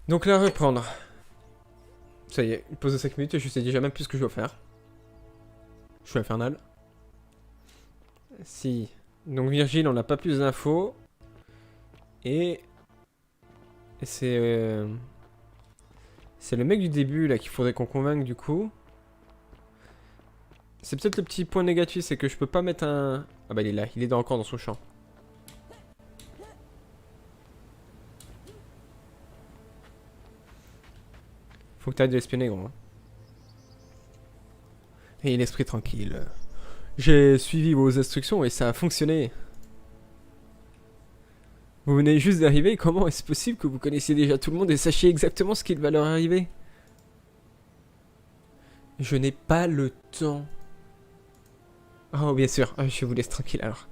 Donc là, reprendre. Ça y est, une pause de 5 minutes et je sais déjà même plus ce que je dois faire. Je suis infernal. Si. Donc Virgile, on n'a pas plus d'infos. Et... c'est... C'est le mec du début là qu'il faudrait qu'on convainque du coup. C'est peut-être le petit point négatif, c'est que je peux pas mettre un... Ah bah il est là, il est encore dans son champ. Faut que t'arrêtes de l'espionner gros. Et l'esprit tranquille. J'ai suivi vos instructions et ça a fonctionné. Vous venez juste d'arriver, comment est-ce possible que vous connaissiez déjà tout le monde et sachiez exactement ce qu'il va leur arriver? Je n'ai pas le temps. Oh bien sûr, je vous laisse tranquille alors.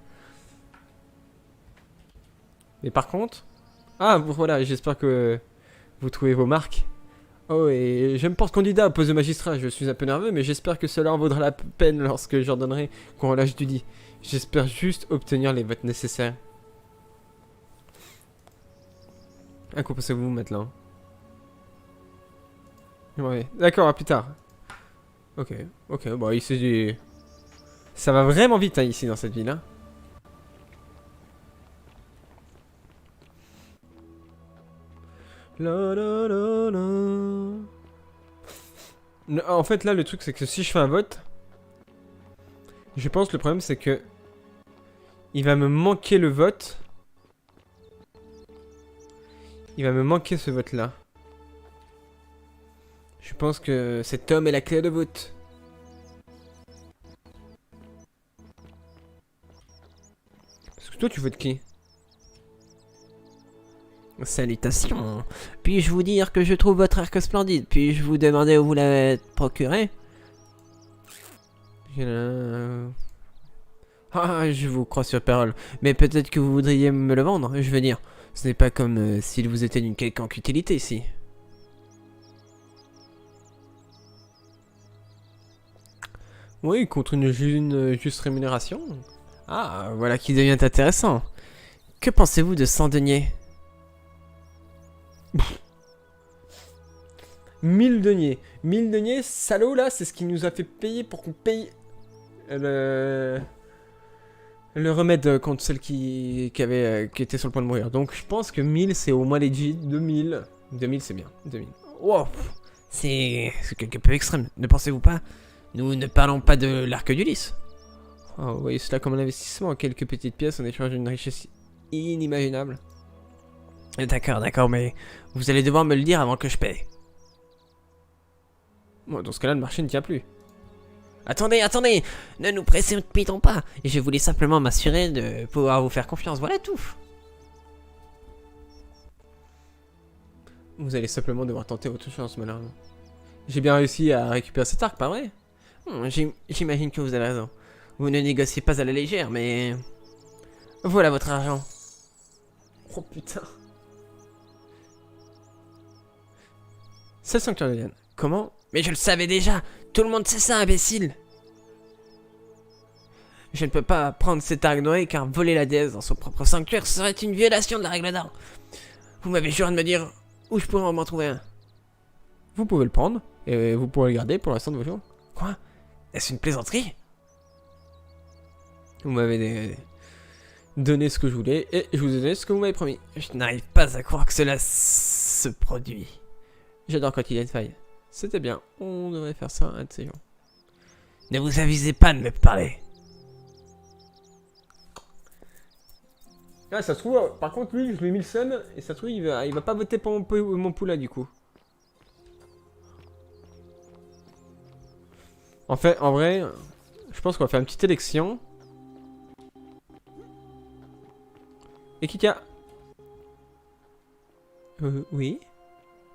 Mais par contre... Ah voilà, j'espère que vous trouvez vos marques. Oh et je me porte candidat au poste de magistrat, je suis un peu nerveux mais j'espère que cela en vaudra la peine lorsque j'ordonnerai qu'on relâche Dudy. J'espère juste obtenir les votes nécessaires. À quoi pensez-vous maintenant? Ouais, d'accord, à plus tard. Ok, ok, bon, il s'est dit... Ça va vraiment vite hein, ici dans cette ville. Hein. La, la, la, la. En fait, là, le truc, c'est que si je fais un vote, je pense que le problème, c'est que il va me manquer le vote. Il va me manquer ce vote-là. Je pense que cet homme est la clé de vote. Parce que toi, tu votes qui? Salutations. Puis-je vous dire que je trouve votre arc splendide? Puis-je vous demander où vous l'avez procuré? Ah, je vous crois sur parole. Mais peut-être que vous voudriez me le vendre. Je veux dire, ce n'est pas comme s'il vous était d'une quelconque utilité ici. Oui, contre une juste rémunération. Ah, voilà qui devient intéressant. Que pensez-vous de 100 deniers? 1000 deniers. 1000 deniers, salaud là, c'est ce qui nous a fait payer pour qu'on paye le... Le remède contre celle qui était sur le point de mourir. Donc je pense que 1000 c'est au moins legit. 2000. 2000 c'est bien. 2000. Wow, c'est quelque peu extrême, ne pensez-vous pas? Nous ne parlons pas de l'arc d'Ulysse. Oh, vous voyez cela comme un investissement. Quelques petites pièces en échange d'une richesse inimaginable. D'accord, d'accord, mais vous allez devoir me le dire avant que je paie. Bon, dans ce cas-là, le marché ne tient plus. Attendez, attendez! Ne nous précipitons pas! Je voulais simplement m'assurer de pouvoir vous faire confiance, voilà tout! Vous allez simplement devoir tenter votre chance, malheureusement. J'ai bien réussi à récupérer cet arc, pas vrai? J'imagine que vous avez raison. Vous ne négociez pas à la légère, mais... Voilà votre argent. Oh putain. 7 sanctuaires de Diane. Comment? Mais je le savais déjà! Tout le monde sait ça, imbécile! Je ne peux pas prendre cet arc noé car voler la déesse dans son propre sanctuaire serait une violation de la règle d'or. Vous m'avez juré de me dire où je pourrais m'en trouver un. Vous pouvez le prendre, et vous pourrez le garder pour l'instant de vos jours. Quoi? Est-ce une plaisanterie? Vous m'avez donné ce que je voulais, et je vous ai donné ce que vous m'avez promis. Je n'arrive pas à croire que cela se produit. J'adore quand il y a une faille. C'était bien, on devrait faire ça un de ces jours. Ne vous avisez pas de me parler. Ah, ça se trouve, par contre, lui, je lui ai mis le seum, et ça se trouve, il va pas voter pour mon poulain, du coup. En fait, en vrai, je pense qu'on va faire une petite élection. Et Kika. Oui.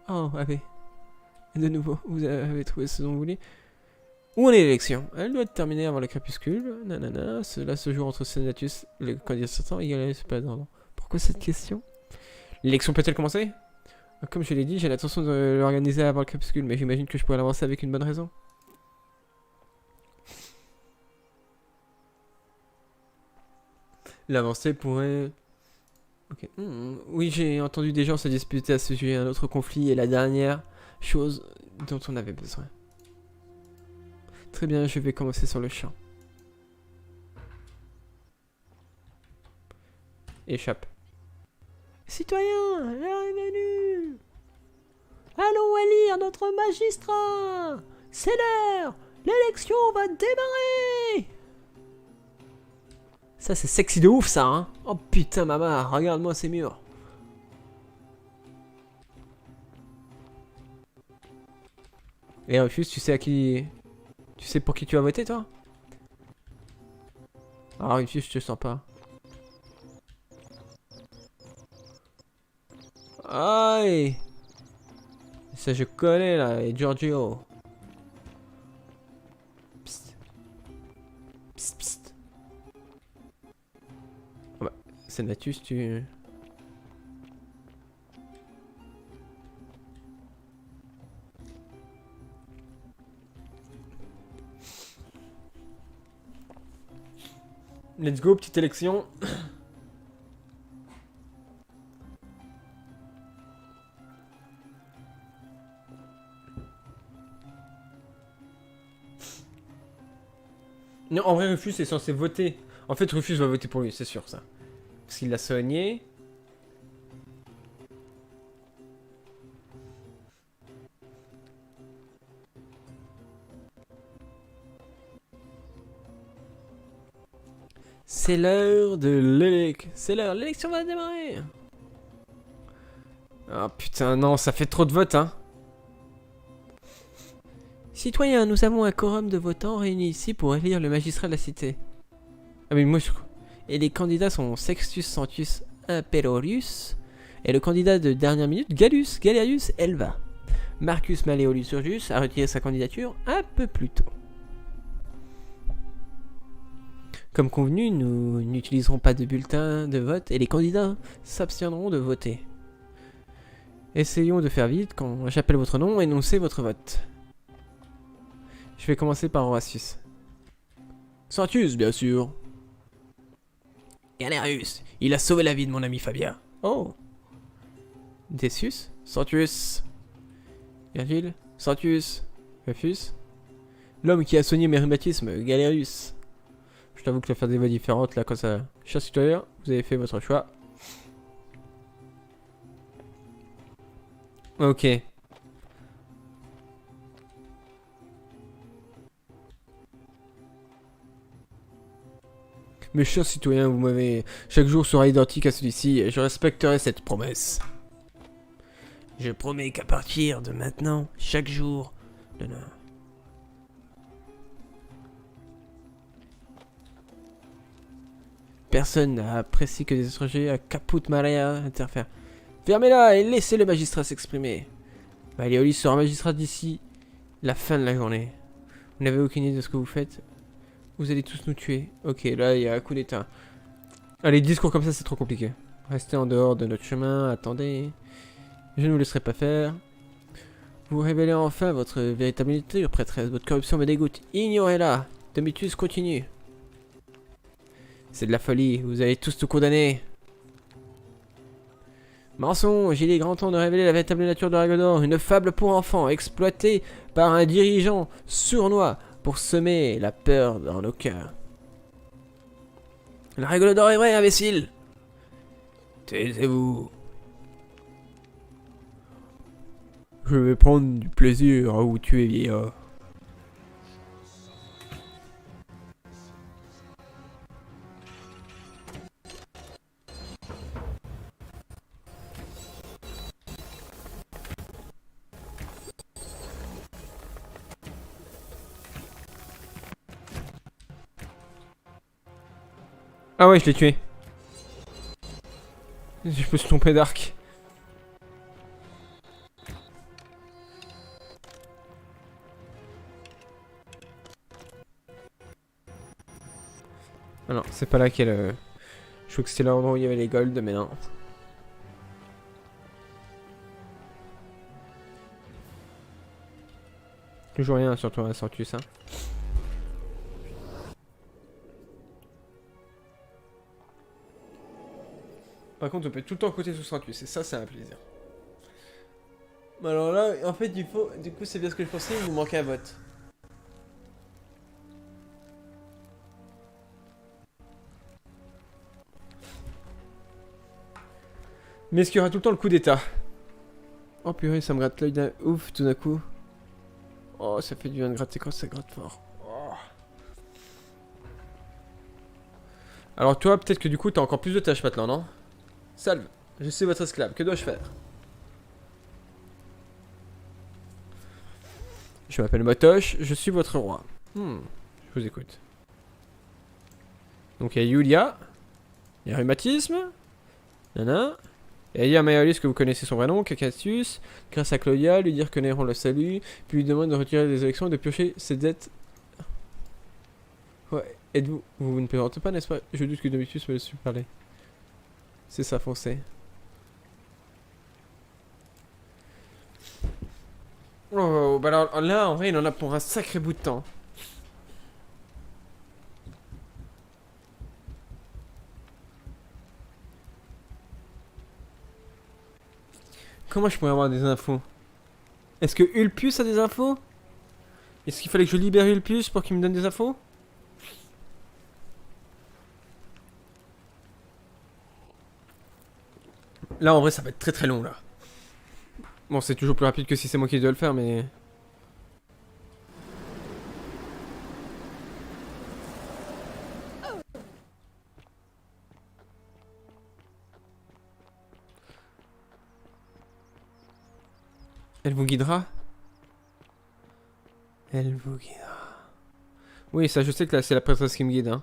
Oh, allez. De nouveau, vous avez trouvé ce dont vous voulez. Où en est l'élection? Elle doit être terminée avant le crépuscule. Nanana. Cela se joue entre Senatus et le candidat sortant. C'est pas d'ordre. Pourquoi cette question? L'élection peut-elle commencer? Comme je l'ai dit, j'ai l'intention de l'organiser avant le crépuscule, mais j'imagine que je pourrais l'avancer avec une bonne raison. L'avancée pourrait... Ok. Oui, j'ai entendu des gens se disputer à ce sujet. Un autre conflit est la dernière chose dont on avait besoin. Très bien, je vais commencer sur le champ. Échappe. Citoyens, l'heure est venue. Allons élire notre magistrat. C'est l'heure. L'élection va démarrer. Ça, c'est sexy de ouf, ça, hein. Oh putain, maman, regarde-moi ces murs. Et Rufus, tu sais à qui... Tu sais pour qui tu vas voter, toi? Ah, Rufus, je te sens pas. Aïe! Ça, je connais, là, et Giorgio. Psst. Psst, psst. Ah bah, Senatus, tu... Let's go, petite élection. Non, en vrai, Rufus est censé voter. En fait, Rufus va voter pour lui, c'est sûr, ça. Parce qu'il l'a soigné. C'est l'heure de l'élection. C'est l'heure, l'élection va démarrer. Ah putain, non, ça fait trop de votes, hein. Citoyens, nous avons un quorum de votants réunis ici pour élire le magistrat de la cité. Ah mais moi je... Et les candidats sont Sextus Sentius Imperius et le candidat de dernière minute, Galerius Elva. Marcus Malleolus Urgus a retiré sa candidature un peu plus tôt. Comme convenu, nous n'utiliserons pas de bulletin de vote et les candidats s'abstiendront de voter. Essayons de faire vite. Quand j'appelle votre nom, énoncez votre vote. Je vais commencer par Horatius. Sentius, bien sûr. Galerius, il a sauvé la vie de mon ami Fabien. Oh. Decius, Sentius. Virgile, Sentius. Rufus. L'homme qui a soigné mes rhumatismes, Galerius. Je t'avoue que je vais faire des voix différentes là, comme ça. Chers citoyens, vous avez fait votre choix. Ok. Mes chers citoyens, vous m'avez... Chaque jour sera identique à celui-ci et je respecterai cette promesse. Je promets qu'à partir de maintenant, chaque jour... Personne n'a apprécié que des étrangers à Caput Maria interfèrent. Fermez-la et laissez le magistrat s'exprimer. Malleolus sera magistrat d'ici la fin de la journée. Vous n'avez aucune idée de ce que vous faites. Vous allez tous nous tuer. Ok, là, il y a un coup d'état. Allez, discours comme ça, c'est trop compliqué. Restez en dehors de notre chemin, attendez. Je ne vous laisserai pas faire. Vous révélez enfin votre véritable nature, prêtresse. Votre corruption me dégoûte. Ignorez-la. Domitus continue. C'est de la folie. Vous allez tous tout condamner. Mensonge, il est grand temps de révéler la véritable nature de Ragnar, une fable pour enfants, exploitée par un dirigeant sournois pour semer la peur dans nos cœurs. La règle d'or est vraie, imbécile. Taisez-vous. Je vais prendre du plaisir à vous tuer, vieillard. Ah ouais, je l'ai tué. Je me suis trompé d'arc. Ah non, c'est pas là qu'il y a le... Je crois que c'était l'endroit où il y avait les golds, mais non. Toujours rien sur toi, Sortus, hein. Par contre, on peut tout le temps côté sous 38, et ça, c'est un plaisir. Alors là, en fait, il faut... Du coup, c'est bien ce que je pensais, il nous manquait un vote. Mais est-ce qu'il y aura tout le temps le coup d'état? Oh purée, ça me gratte l'œil d'un ouf tout d'un coup. Oh, ça fait du bien de gratter quand ça gratte fort. Oh. Alors toi, peut-être que du coup, t'as encore plus de tâches maintenant, non? Salve, je suis votre esclave, que dois-je faire? Je m'appelle Motosh, je suis votre roi. Je vous écoute. Donc il y a Yulia, il y a Rhumatisme, nana. Et il y a Maëlys que vous connaissez son vrai nom, Cacatus, grâce à Claudia, lui dire que Néron le salue, puis lui demande de retirer les élections et de piocher ses dettes. Ouais, êtes-vous... Vous ne plaisantez pas, n'est-ce pas? Je doute que Domitius me laisse parler. C'est ça, foncé. Oh, bah alors là, en vrai, il en a pour un sacré bout de temps. Comment je pourrais avoir des infos? Est-ce que Ulpius a des infos? Est-ce qu'il fallait que je libère Ulpius pour qu'il me donne des infos? Là, en vrai, ça va être très très long, là. Bon, c'est toujours plus rapide que si c'est moi qui dois le faire, mais... Elle vous guidera? Elle vous guidera. Oui, ça, je sais que là, c'est la prêtresse qui me guide, hein.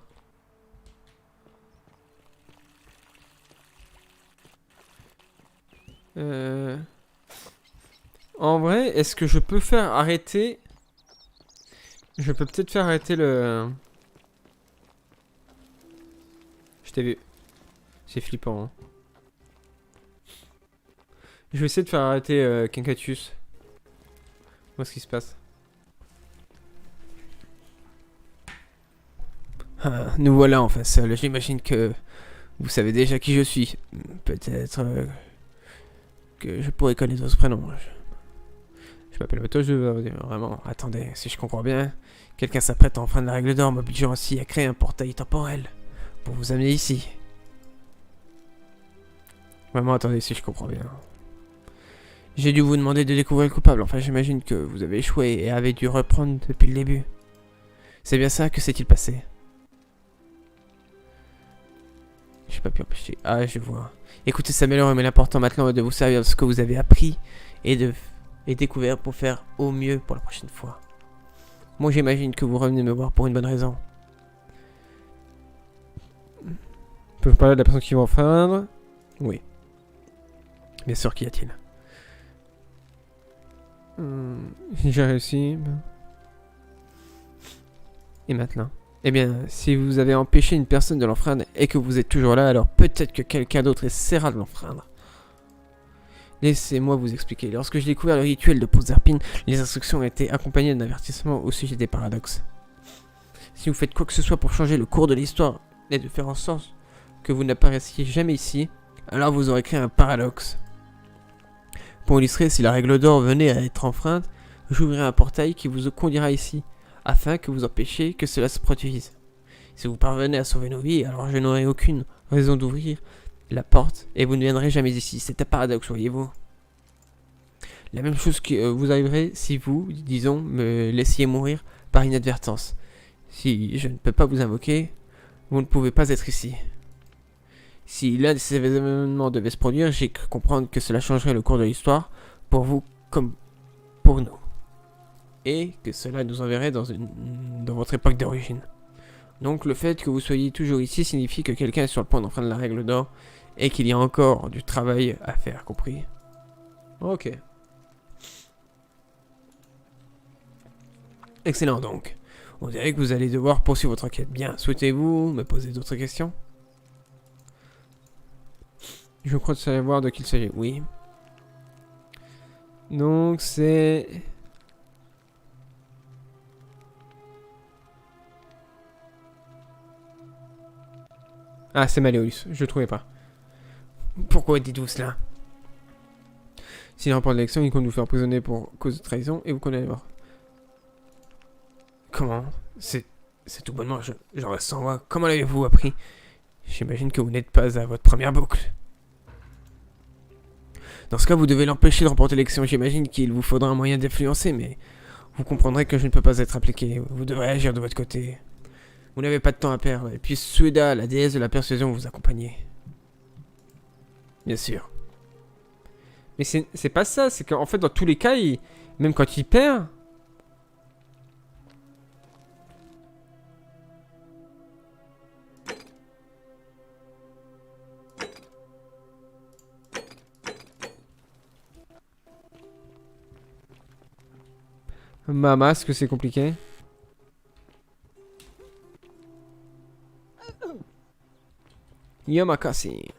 En vrai, est-ce que je peux faire arrêter... Je peux peut-être faire arrêter le... Je t'ai vu. C'est flippant, hein. Je vais essayer de faire arrêter Quincatus. Voir ce qui se passe. Ah, nous voilà enfin seuls. J'imagine que vous savez déjà qui je suis. Peut-être que je pourrais connaître votre prénom. Je m'appelle Mato, je veux dire, vraiment. Attendez, si je comprends bien, quelqu'un s'apprête à enfreindre la règle d'or, m'obligeant ainsi à créer un portail temporel pour vous amener ici. Vraiment, attendez, si je comprends bien. J'ai dû vous demander de découvrir le coupable. Enfin, j'imagine que vous avez échoué et avez dû reprendre depuis le début. C'est bien ça, que s'est-il passé? J'ai pas pu empêcher. Ah, je vois. Écoutez, ça m'améliore, mais l'important maintenant est de vous servir de ce que vous avez appris et découvert pour faire au mieux pour la prochaine fois. Moi, j'imagine que vous revenez me voir pour une bonne raison. Peux-je parler de la personne qui va enfreindre? Oui. Bien sûr, qu'y a-t-il? J'ai réussi. Et maintenant? Eh bien, si vous avez empêché une personne de l'enfreindre et que vous êtes toujours là, alors peut-être que quelqu'un d'autre essaiera de l'enfreindre. Laissez-moi vous expliquer. Lorsque j'ai découvert le rituel de Proserpine, les instructions étaient accompagnées d'un avertissement au sujet des paradoxes. Si vous faites quoi que ce soit pour changer le cours de l'histoire et de faire en sorte que vous n'apparaissiez jamais ici, alors vous aurez créé un paradoxe. Pour illustrer, si la règle d'or venait à être enfreinte, j'ouvrirai un portail qui vous conduira ici, afin que vous empêchiez que cela se produise. Si vous parvenez à sauver nos vies, alors je n'aurai aucune raison d'ouvrir la porte et vous ne viendrez jamais ici. C'est un paradoxe, voyez-vous. La même chose que vous arriverait si vous, disons, me laissiez mourir par inadvertance. Si je ne peux pas vous invoquer, vous ne pouvez pas être ici. Si l'un de ces événements devait se produire, j'ai cru comprendre que cela changerait le cours de l'histoire, pour vous comme pour nous. Et que cela nous enverrait dans votre époque d'origine. Donc le fait que vous soyez toujours ici signifie que quelqu'un est sur le point d'enfreindre la règle d'or, et qu'il y a encore du travail à faire, compris? Ok. Excellent donc. On dirait que vous allez devoir poursuivre votre enquête. Bien, souhaitez-vous me poser d'autres questions? Je crois savoir de qui il s'agit. Oui. Donc c'est... Ah, c'est Malleolus. Je le trouvais pas. Pourquoi dites-vous cela? S'il remporte l'élection, il compte nous faire emprisonner pour cause de trahison et vous condamner à mort. Comment? C'est tout bonnement, je reste sans voix. Comment l'avez-vous appris? J'imagine que vous n'êtes pas à votre première boucle. Dans ce cas, vous devez l'empêcher de remporter l'élection. J'imagine qu'il vous faudra un moyen d'influencer, mais vous comprendrez que je ne peux pas être appliqué. Vous devrez agir de votre côté. Vous n'avez pas de temps à perdre. Et puis Sueda, la déesse de la persuasion, vous accompagnez. Bien sûr. Mais c'est pas ça, c'est qu'en fait, dans tous les cas, même quand il perd... Maman, est-ce que c'est compliqué? Yamakasi.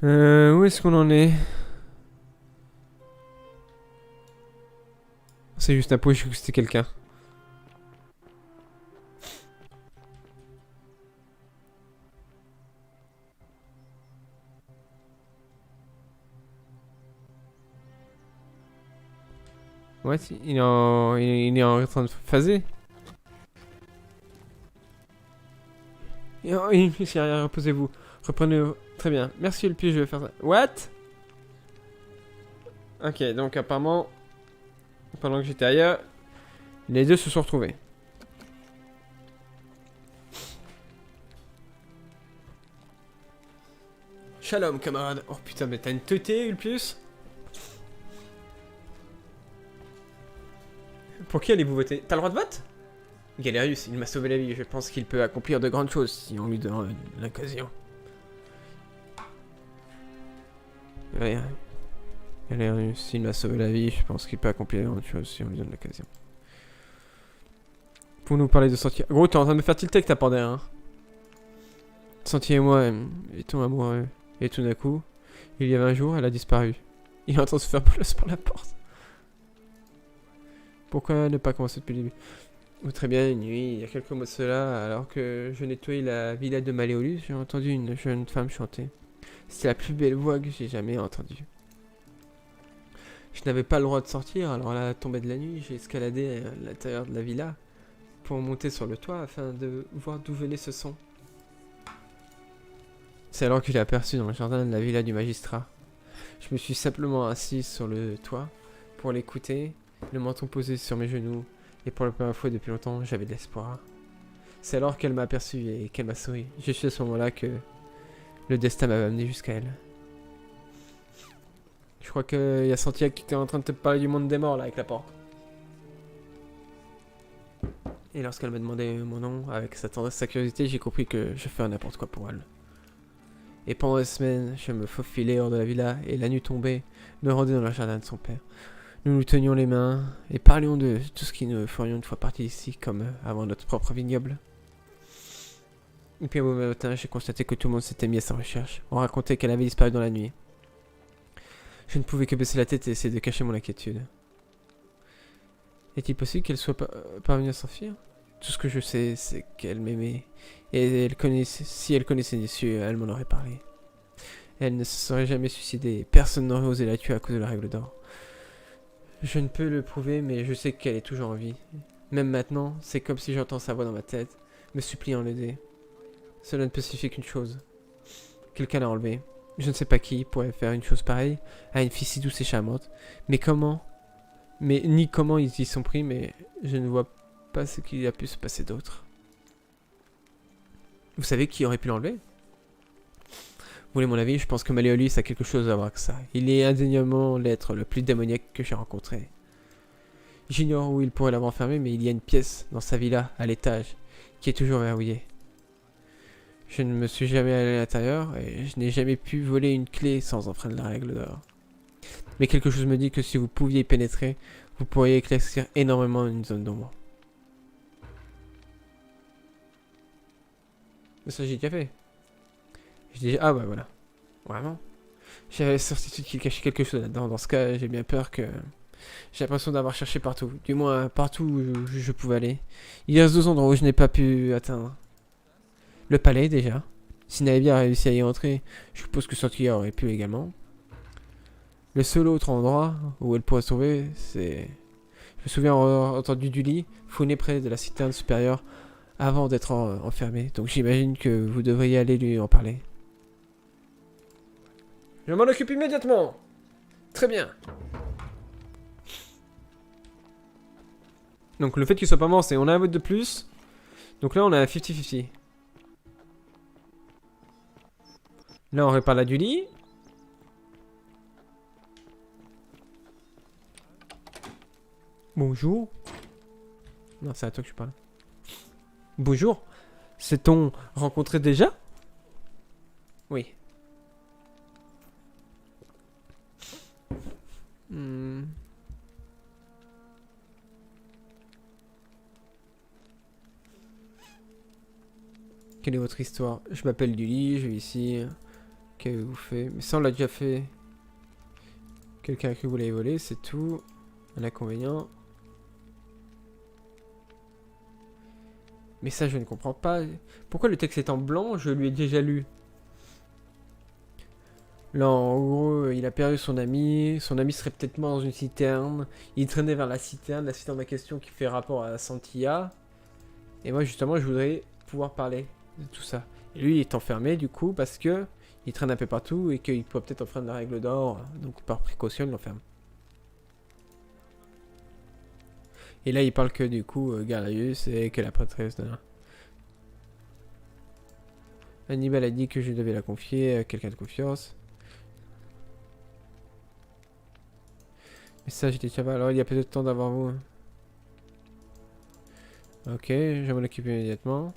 Où est-ce qu'on en est? C'est juste un pot, je crois que c'était quelqu'un. Ouais, il est en train de phaser. Reposez-vous. Reprenez. Très bien. Merci le pied, je vais faire ça. What? Ok, donc apparemment, pendant que j'étais ailleurs, les deux se sont retrouvés. Shalom, camarade. Oh putain, mais t'as une teuté, Ulpius? Pour qui allez-vous voter? T'as le droit de vote? Galerius, il m'a sauvé la vie. Je pense qu'il peut accomplir de grandes choses si on lui donne l'occasion. Galerius, il m'a sauvé la vie. Je pense qu'il peut accomplir de grandes choses si on lui donne l'occasion. Pour nous parler de Sentier. Gros, t'es en train de me faire tilter avec ta pandaire, hein. Sentier et moi étions amoureux. Et tout d'un coup, il y avait un jour, elle a disparu. Il est en train de se faire bolos par la porte. Pourquoi ne pas commencer depuis le début? Oh, très bien, une nuit, il y a quelques mois de cela, alors que je nettoyais la villa de Maléolus, j'ai entendu une jeune femme chanter. C'était la plus belle voix que j'ai jamais entendue. Je n'avais pas le droit de sortir, alors à la tombée de la nuit, j'ai escaladé à l'intérieur de la villa pour monter sur le toit afin de voir d'où venait ce son. C'est alors que je l'ai aperçu dans le jardin de la villa du magistrat. Je me suis simplement assis sur le toit pour l'écouter, le menton posé sur mes genoux, et pour la première fois depuis longtemps, j'avais de l'espoir. C'est alors qu'elle m'a aperçu et qu'elle m'a souri. Je suis à ce moment-là que le destin m'a amené jusqu'à elle. Je crois qu'il y a Santiago qui était en train de te parler du monde des morts là avec la porte. Et lorsqu'elle m'a demandé mon nom, avec sa tendresse et sa curiosité, j'ai compris que je fais n'importe quoi pour elle. Et pendant des semaines, je me faufilais hors de la villa, et la nuit tombée, me rendais dans le jardin de son père. Nous nous tenions les mains, et parlions de tout ce qui nous ferions une fois partis d'ici, comme avant notre propre vignoble. Et puis au mauvais matin, j'ai constaté que tout le monde s'était mis à sa recherche. On racontait qu'elle avait disparu dans la nuit. Je ne pouvais que baisser la tête et essayer de cacher mon inquiétude. Est-il possible qu'elle soit parvenue à s'enfuir? Tout ce que je sais, c'est qu'elle m'aimait. Et si elle connaissait les cieux, elle m'en aurait parlé. Elle ne se serait jamais suicidée. Personne n'aurait osé la tuer à cause de la règle d'or. Je ne peux le prouver, mais je sais qu'elle est toujours en vie. Même maintenant, c'est comme si j'entends sa voix dans ma tête, me suppliant l'aider. Cela ne peut signifier qu'une chose. Quelqu'un l'a enlevée. Je ne sais pas qui pourrait faire une chose pareille à une fille si douce et charmante. Mais comment? Ni comment ils y sont pris, mais je ne vois pas ce qu'il a pu se passer d'autre. Vous savez qui aurait pu l'enlever? Vous voulez mon avis? Je pense que Maléolus a quelque chose à voir avec ça. Il est indéniablement l'être le plus démoniaque que j'ai rencontré. J'ignore où il pourrait l'avoir enfermé, mais il y a une pièce dans sa villa, à l'étage, qui est toujours verrouillée. Je ne me suis jamais allé à l'intérieur, et je n'ai jamais pu voler une clé sans enfreindre la règle d'or. Mais quelque chose me dit que si vous pouviez y pénétrer, vous pourriez éclaircir énormément une zone d'ombre. Mais ça j'ai déjà fait. Ah bah voilà. Vraiment. J'avais certitude qu'il cachait quelque chose là-dedans. Dans ce cas, j'ai bien peur que... J'ai l'impression d'avoir cherché partout. Du moins, partout où je pouvais aller. Il reste 2 endroits où je n'ai pas pu atteindre. Le palais, déjà. Si Naevia a réussi à y entrer, je suppose que Santia aurait pu également. Le seul autre endroit où elle pourrait se trouver, c'est... Je me souviens avoir entendu Dully fouiner près de la citerne supérieure avant d'être enfermé. Donc j'imagine que vous devriez aller lui en parler. Je m'en occupe immédiatement. Très bien. Donc le fait qu'il soit pas mort, c'est on a un vote de plus. Donc là on a un 50-50. Là on répare la Dully. Bonjour. Non, c'est à toi que je parle. Bonjour. S'est-on rencontré déjà? Oui. Hmm. Quelle est votre histoire? Je m'appelle Dully, je vis ici. Qu'avez-vous fait? Mais ça on l'a déjà fait. Quelqu'un a cru que vous l'avez volé, c'est tout. Un inconvénient. Mais ça, je ne comprends pas. Pourquoi le texte est en blanc? Je lui ai déjà lu. Là, en gros, il a perdu son ami. Son ami serait peut-être mort dans une citerne. Il traînait vers la citerne en question qui fait rapport à Santilla. Et moi, justement, je voudrais pouvoir parler de tout ça. Et lui, il est enfermé, du coup, parce que il traîne un peu partout et qu'il pourrait peut-être enfreindre la règle d'or. Donc, par précaution, il l'enferme. Et là, il parle que du coup, Galaius et que la prêtresse de... Hannibal a dit que je devais la confier à quelqu'un de confiance. Mais ça, j'étais déjà pas. Alors, il y a peut-être temps d'avoir vous. Hein. Ok, je vais m'en occuper immédiatement.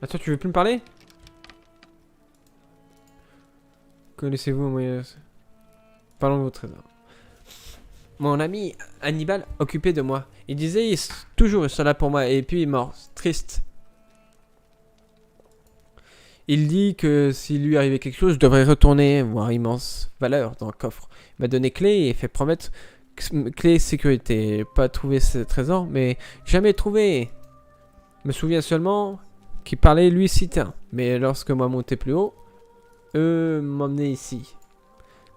Attends, tu veux plus me parler? Connaissez-vous un moyen... Parlons de votre trésor. Mon ami Hannibal occupé de moi. Il disait toujours il sera là pour moi et puis il est mort. Triste. Il dit que s'il lui arrivait quelque chose, je devrais retourner voir immense valeur dans le coffre. Il m'a donné clé et fait promettre clé sécurité. Pas trouvé ce trésor, mais jamais trouvé. Je me souviens seulement qu'il parlait lui citerne. Mais lorsque moi montais plus haut, eux m'emmenaient ici.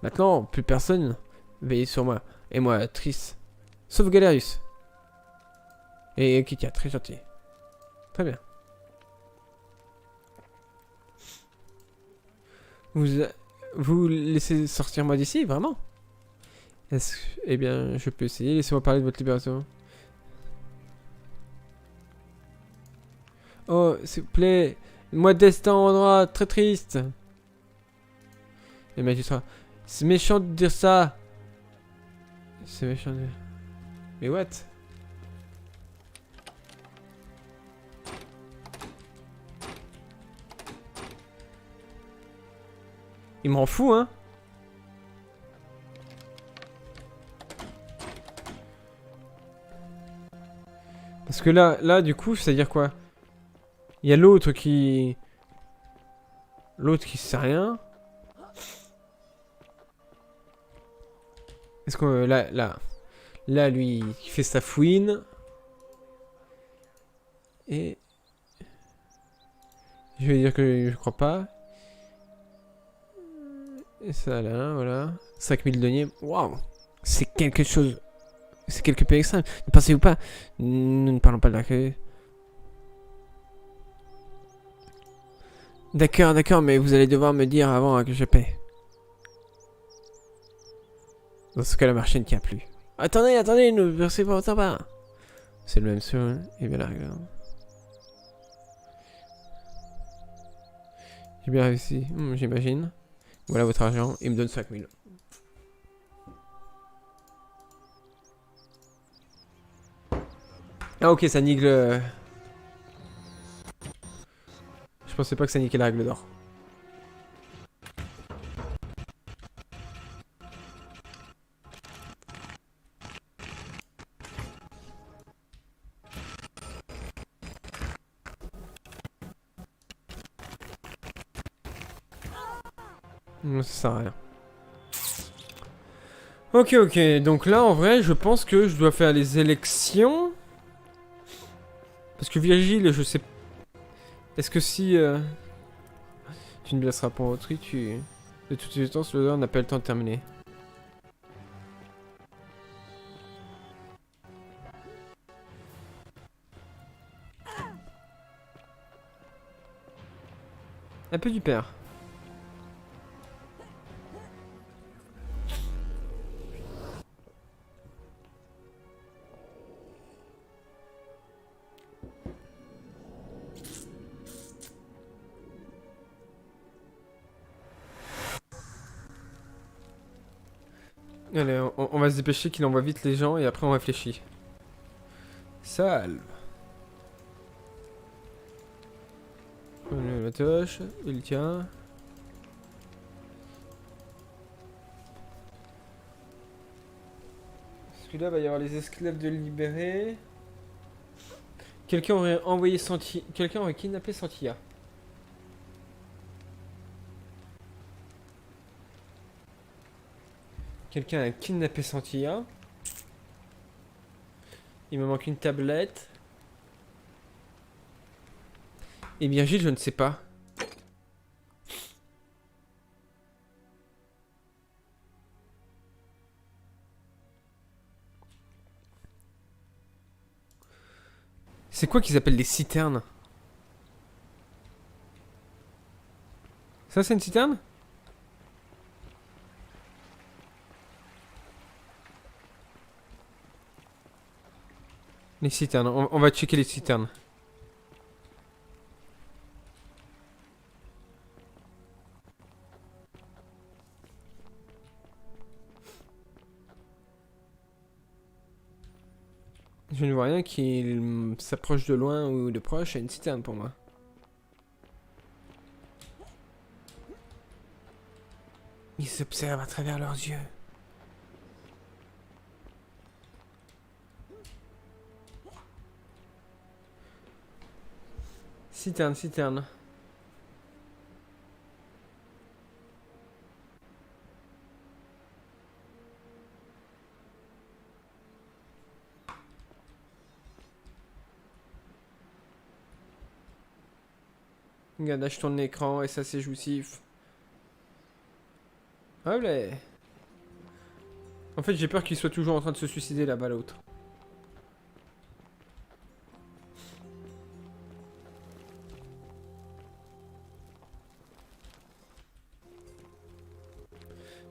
Maintenant, plus personne veille sur moi. Et moi, triste. Sauf Galerius. Et Kika, très gentil. Très bien. Vous laissez sortir moi d'ici, vraiment? Eh bien, je peux essayer. Laissez-moi parler de votre libération. Oh, s'il vous plaît. Modeste endroit, très triste. Les magistrats. C'est méchant de dire ça. C'est méchant de dire... Mais what? Il m'en fout, hein? Parce que là, du coup, c'est-à-dire quoi? Il y a l'autre qui... L'autre qui sait rien. Est-ce que là, lui, il fait sa fouine. Et... Je vais dire que je crois pas. Et ça là, voilà. 5000 deniers. Waouh! C'est quelque chose. C'est quelque peu extrême. Ne pensez-vous pas? Nous ne parlons pas de la clé. D'accord, d'accord, mais vous allez devoir me dire avant que je paie. Dans ce cas, la marché ne tient plus. Attendez, attendez, ne versez pas autant pas. C'est le même sur. Et bien là, regarde. J'ai bien réussi, j'imagine. Voilà votre argent, il me donne 5000. Ah ok, ça nique le... Je pensais pas que ça niquait la règle d'or. Non, ça sert à rien. Ok, ok. Donc là, en vrai, je pense que je dois faire les élections. Parce que Virgile, je sais... Est-ce que si... tu ne blesseras pas autrui, tu... De toute évidence, l'odeur n'a pas le temps de terminer. Un peu du père. Allez, on va se dépêcher qu'il envoie vite les gens et après on réfléchit. Salve. La toche, il tient. Celui-là va y avoir les esclaves de libérer. Quelqu'un aurait envoyé Santi... Quelqu'un aurait kidnappé Santilla. Quelqu'un a kidnappé Santilla. Il me manque une tablette. Et Virgile, je ne sais pas. C'est quoi qu'ils appellent les citernes? Ça, c'est une citerne? Les citernes, on va checker les citernes. Je ne vois rien qui s'approche de loin ou de proche à une citerne pour moi. Ils s'observent à travers leurs yeux. Citerne, citerne. Regarde, là je tourne l'écran et ça c'est jouissif. Allez. En fait j'ai peur qu'il soit toujours en train de se suicider là-bas l'autre.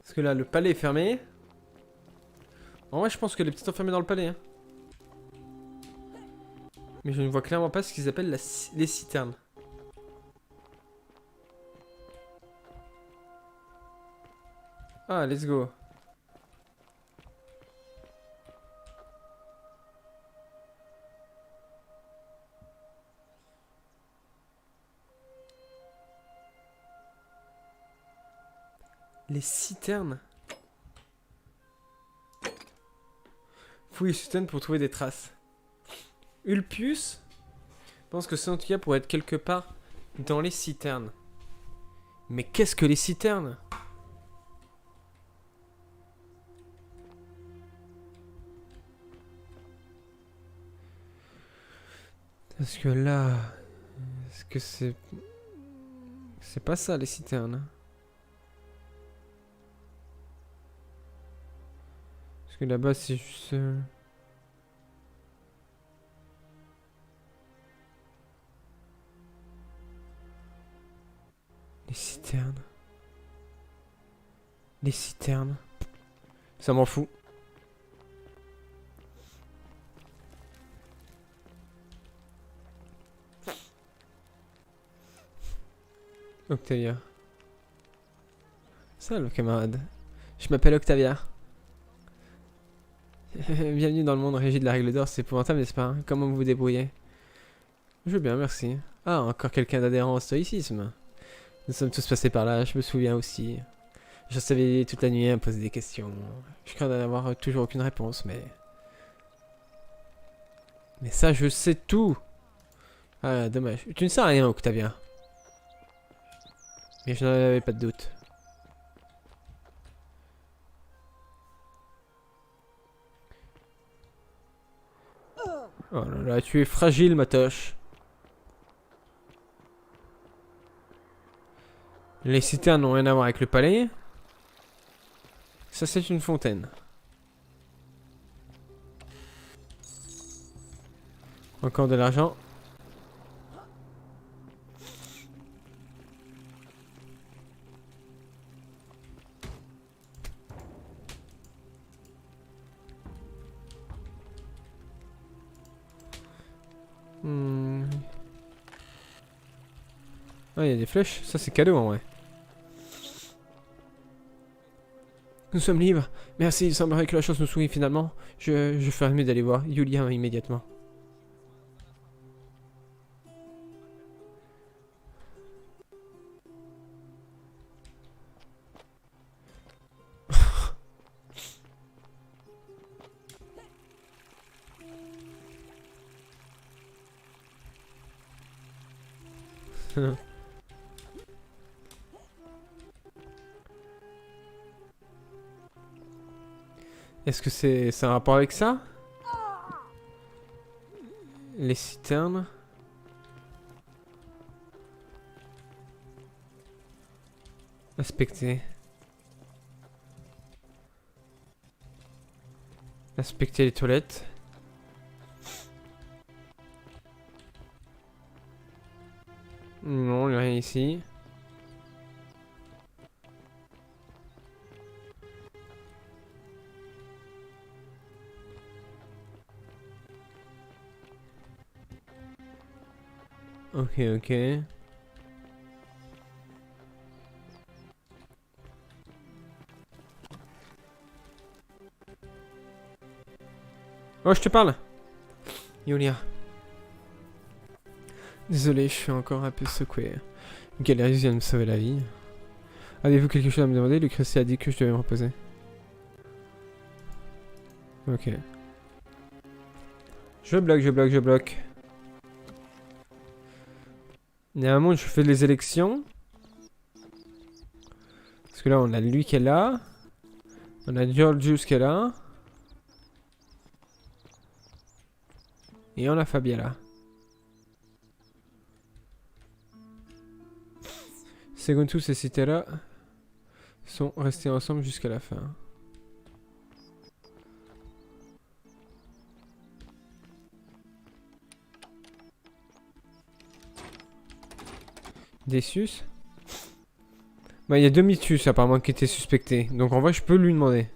Parce que là le palais est fermé. En vrai je pense que les petits enfermés dans le palais. Hein. Mais je ne vois clairement pas ce qu'ils appellent les citernes. Ah, let's go. Les citernes. Fouille les citernes pour trouver des traces. Ulpius pense que Santilla pourrait être quelque part dans les citernes. Mais qu'est-ce que les citernes? Parce que là... Est-ce que c'est... C'est pas ça les citernes. Parce que là-bas c'est juste... Les citernes. Les citernes. Ça m'en fout. Octavia. Salut camarade. Je m'appelle Octavia. Bienvenue dans le monde régi de la règle d'or, c'est épouvantable n'est-ce pas hein? Comment vous vous débrouillez? Je veux bien, merci. Ah, encore quelqu'un d'adhérent au stoïcisme. Nous sommes tous passés par là, je me souviens aussi. Je savais toute la nuit à me poser des questions. Je crains d'avoir toujours aucune réponse, mais... Mais ça, je sais tout. Ah, dommage. Tu ne sais rien, Octavia. Mais je n'en avais pas de doute. Oh là là, tu es fragile, Matoche. Les citernes n'ont rien à voir avec le palais. Ça, c'est une fontaine. Encore de l'argent. Ah, il y a des flèches. Ça, c'est cadeau en vrai. Nous sommes libres. Merci, il semblerait que la chance nous sourit finalement. Je ferais mieux d'aller voir Yulia immédiatement. Est-ce que c'est un rapport avec ça? Les citernes. Inspecter. Inspecter les toilettes. Non, il n'y a rien ici. Ok, ok. Oh, je te parle. Yulia. Désolé, je suis encore un peu secoué. Galerius vient de me sauver la vie. Avez-vous quelque chose à me demander? Lucrèce a dit que je devais me reposer. Ok. Je bloque, je bloque, je bloque. Il y a un moment où je fais les élections. Parce que là, on a lui qui est là. On a Georgius qui est là. Et on a Fabiella. Seguntus et Citella sont restés ensemble jusqu'à la fin. Decius. Bah, il y a Domitius apparemment qui était suspecté. Donc en vrai, je peux lui demander.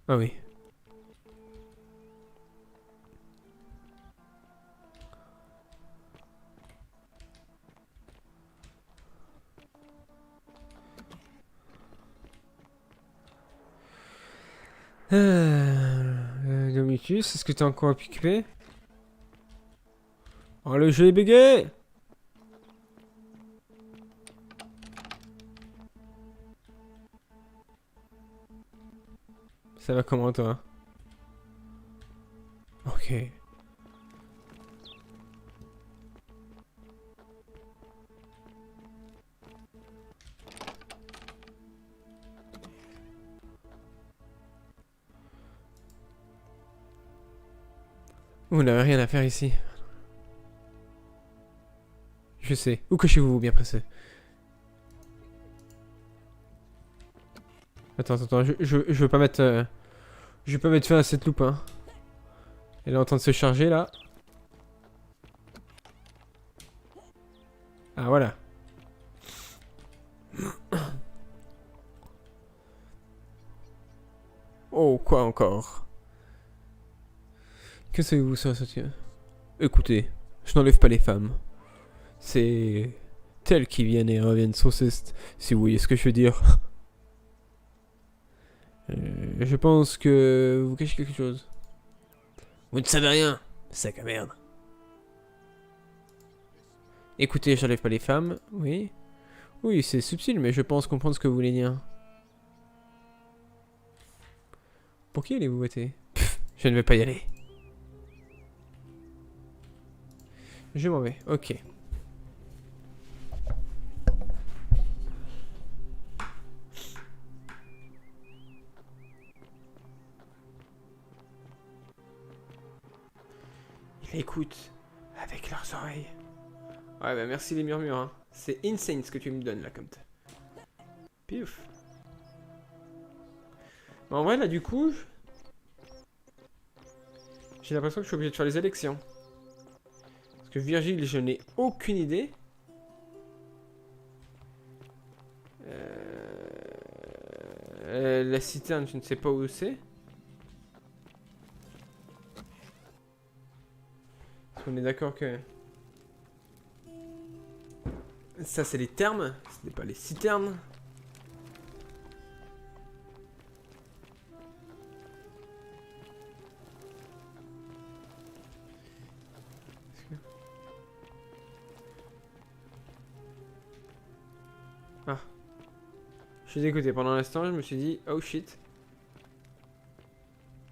Ah oui. Domitius, est-ce que t'es encore occupé? Oh, le jeu est bégayé! Ça va comment toi? Ok. Vous n'avez rien à faire ici. Je sais. Où cachez-vous, bien pressé? Attends, je veux pas mettre... je veux pas mettre fin à cette loupe, hein. Elle est en train de se charger, là. Ah, voilà. Oh, quoi encore? Que savez-vous sur ce tien? Écoutez, je n'enlève pas les femmes. C'est... elles qui viennent et reviennent sans cesse, si vous voyez ce que je veux dire. Je pense que vous cachez quelque chose. Vous ne savez rien, sac à merde. Écoutez, j'enlève pas les femmes, oui. Oui, c'est subtil, mais je pense comprendre ce que vous voulez dire. Pour qui allez-vous voter? Pff, je ne vais pas y aller. Je m'en vais, ok. Ils écoutent avec leurs oreilles. Ouais, bah merci les murmures, hein. C'est insane ce que tu me donnes là, comme ça. Piouf. Mais en vrai, là, du coup, j'ai l'impression que je suis obligé de faire les élections. Parce que Virgile, je n'ai aucune idée. La citerne, je ne sais pas où c'est. Parce qu'on est d'accord que... Ça, c'est les termes. Ce n'est pas les citernes. Ah. Je suis dégoûté. Pendant l'instant, je me suis dit, oh shit.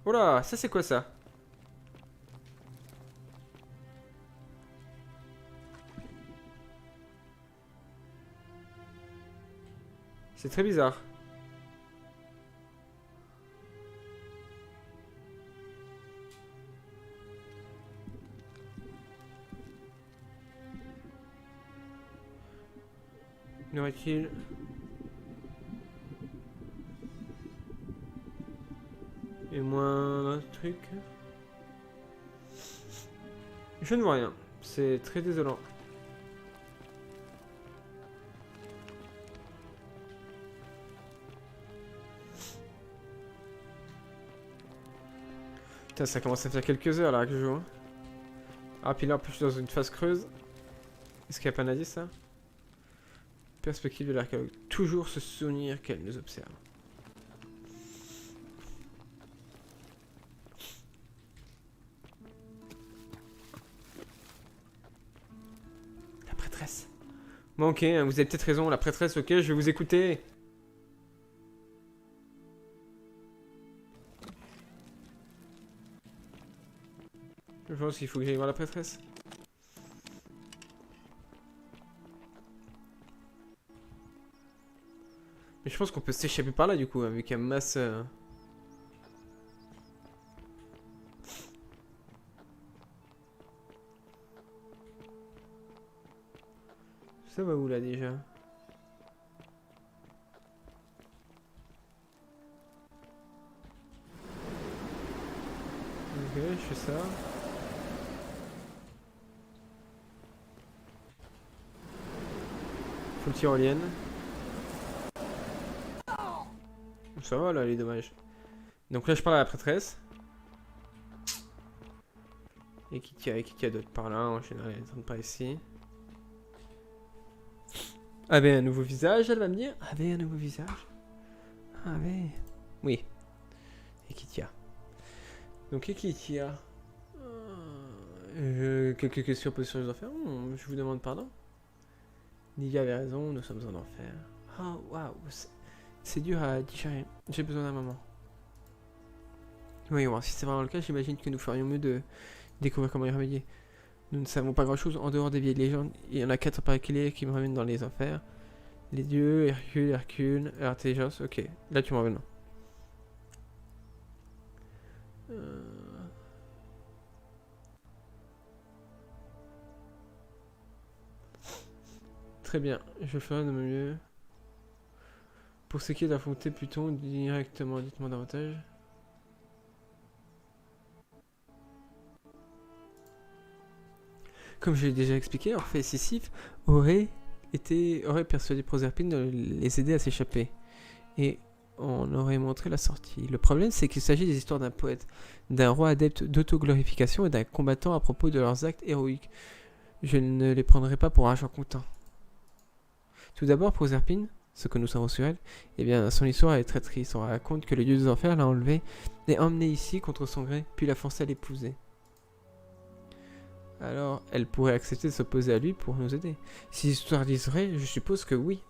Oh là, ça c'est quoi ça? C'est très bizarre. N'aurait-il... Et moins un truc. Je ne vois rien. C'est très désolant. Putain, ça commence à faire quelques heures là que je joue. Hein. Ah, puis là, en plus, je suis dans une phase creuse. Est-ce qu'il n'y a pas un indice, ça? Perspective de l'archéologue. Toujours se souvenir qu'elle nous observe. La prêtresse. Bon, ok, vous avez peut-être raison, la prêtresse, ok, je vais vous écouter. Je pense qu'il faut que j'aille voir la prêtresse. Mais je pense qu'on peut s'échapper par là du coup, avec un masse... Ça va où là déjà? Ok, je fais ça. Faut le tyrolienne. Ça va là, les dommages. Donc là, je parle à la prêtresse. Et qui y a d'autre par là? En général, elle est par ici. Avait un nouveau visage, elle va me dire. Avait un nouveau visage. Avait. Oui. Ekitia. Donc Ekitia. Quelques questions posées sur les enfers. Je vous demande pardon. Lydia avait raison, nous sommes en enfer. Oh waouh. C'est dur à digérer. J'ai besoin d'un moment. Oui, bon, si c'est vraiment le cas, j'imagine que nous ferions mieux de découvrir comment y remédier. Nous ne savons pas grand chose en dehors des vieilles légendes. Il y en a 4 particuliers qui me ramènent dans les enfers. Les dieux, Hercule, Artéjas. Ok, là tu m'en reviens. Très bien, je ferai de mon mieux. Pour ce qui est d'affronter Pluton directement, dites-moi davantage. Comme je l'ai déjà expliqué, Orphée et Sisyphe auraient persuadé Proserpine de les aider à s'échapper. Et on aurait montré la sortie. Le problème, c'est qu'il s'agit des histoires d'un poète, d'un roi adepte d'autoglorification et d'un combattant à propos de leurs actes héroïques. Je ne les prendrai pas pour argent comptant. Tout d'abord, Proserpine, ce que nous savons sur elle, eh bien, son histoire est très triste. On raconte que le dieu des enfers l'a enlevée et emmenée ici contre son gré, puis l'a forcée à l'épouser. Alors, elle pourrait accepter de s'opposer à lui pour nous aider. Si l'histoire est vraie, je suppose que oui.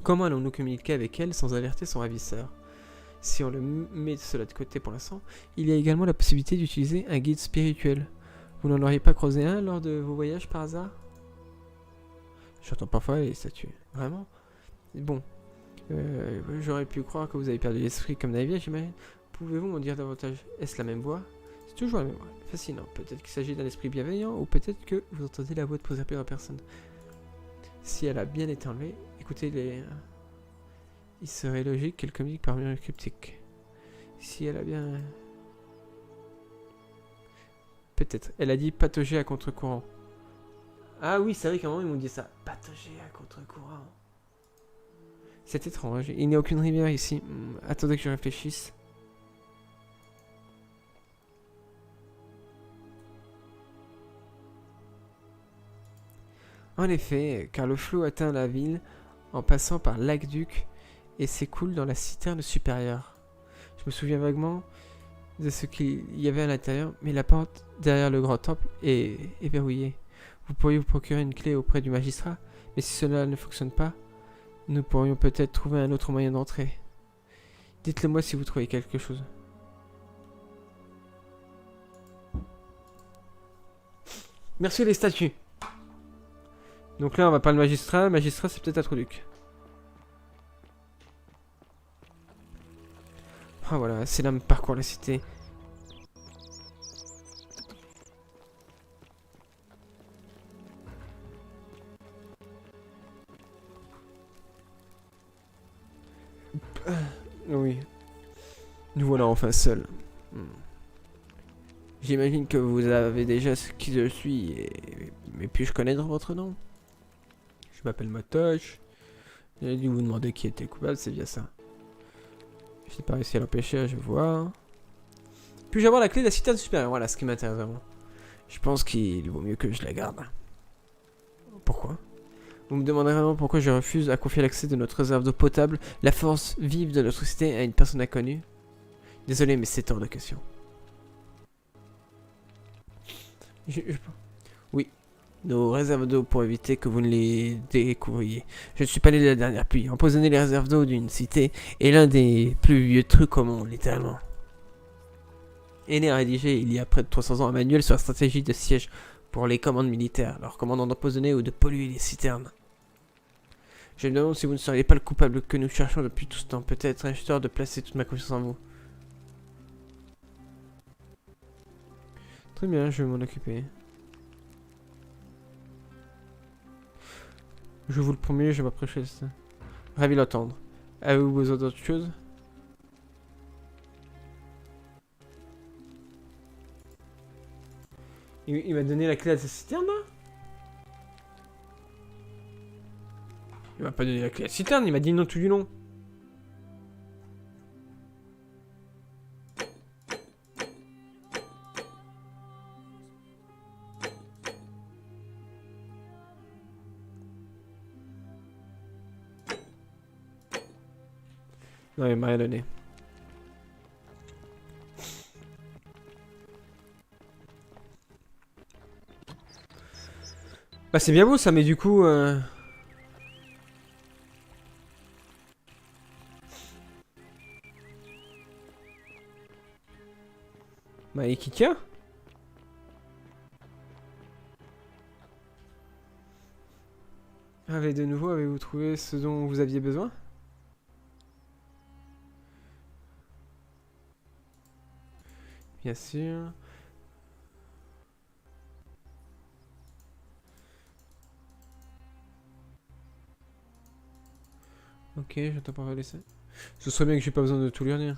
Comment allons-nous communiquer avec elle sans alerter son ravisseur? Si on le met cela de côté pour l'instant, il y a également la possibilité d'utiliser un guide spirituel. Vous n'en auriez pas croisé un lors de vos voyages par hasard? J'entends parfois les statues. Vraiment? Bon. J'aurais pu croire que vous avez perdu l'esprit comme Navia, j'imagine. Pouvez-vous m'en dire davantage? Est-ce la même voix? C'est toujours la même voix. Fascinant. Peut-être qu'il s'agit d'un esprit bienveillant, ou peut-être que vous entendez la voix de Proserpine en personne. Si elle a bien été enlevée, écoutez les... Il serait logique qu'elle communique par mur cryptique. Si elle a bien... Peut-être. Elle a dit patauger à contre-courant. Ah oui, c'est vrai qu'à un moment ils m'ont dit ça. Patauger à contre-courant. C'est étrange. Il n'y a aucune rivière ici. Attendez que je réfléchisse. En effet, car le flot atteint la ville en passant par l'aqueduc et s'écoule dans la citerne supérieure. Je me souviens vaguement de ce qu'il y avait à l'intérieur, mais la porte derrière le grand temple est verrouillée. Vous pourriez vous procurer une clé auprès du magistrat, mais si cela ne fonctionne pas, nous pourrions peut-être trouver un autre moyen d'entrer. Dites-le moi si vous trouvez quelque chose. Merci les statues. Donc là on va pas le magistrat. Le magistrat c'est peut-être Atroduc. Ah voilà, c'est là parcours la cité. Oui. Nous voilà enfin seuls. J'imagine que vous avez déjà ce qui je suis, mais puis-je connaître votre nom? Je m'appelle Matoche. J'ai dû vous demander qui était coupable, c'est bien ça. J'ai pas réussi à l'empêcher, je vois. Puis-je avoir la clé de la citerne supérieure? Voilà ce qui m'intéresse vraiment. Je pense qu'il vaut mieux que je la garde. Pourquoi? Vous me demanderez vraiment pourquoi je refuse à confier l'accès de notre réserve d'eau potable, la force vive de notre cité, à une personne inconnue? Désolé, mais c'est hors de question. Oui, nos réserves d'eau pour éviter que vous ne les découvriez. Je ne suis pas allé de la dernière pluie. Empoisonner les réserves d'eau d'une cité est l'un des plus vieux trucs au monde, littéralement. Aîné a rédigé il y a près de 300 ans un manuel sur la stratégie de siège pour les commandes militaires, leur commandant d'empoisonner ou de polluer les citernes. Je me demande si vous ne seriez pas le coupable que nous cherchons depuis tout ce temps. Peut-être ai-je tort de placer toute ma confiance en vous. Très bien, je vais m'en occuper. Je vous le promets, je m'approche de ça. Ravi d'entendre. Avez-vous besoin d'autre chose? Il m'a donné la clé à sa citerne là? Il m'a pas donné la clé à la citerne, il m'a dit non tout du long. Non, il m'a rien donné. Bah c'est bien beau ça, mais du coup... Bah et qui tient? De nouveau, avez-vous trouvé ce dont vous aviez besoin? Bien sûr. Ok, j'entends pas laisser. Ce serait bien que j'ai pas besoin de tout lui dire.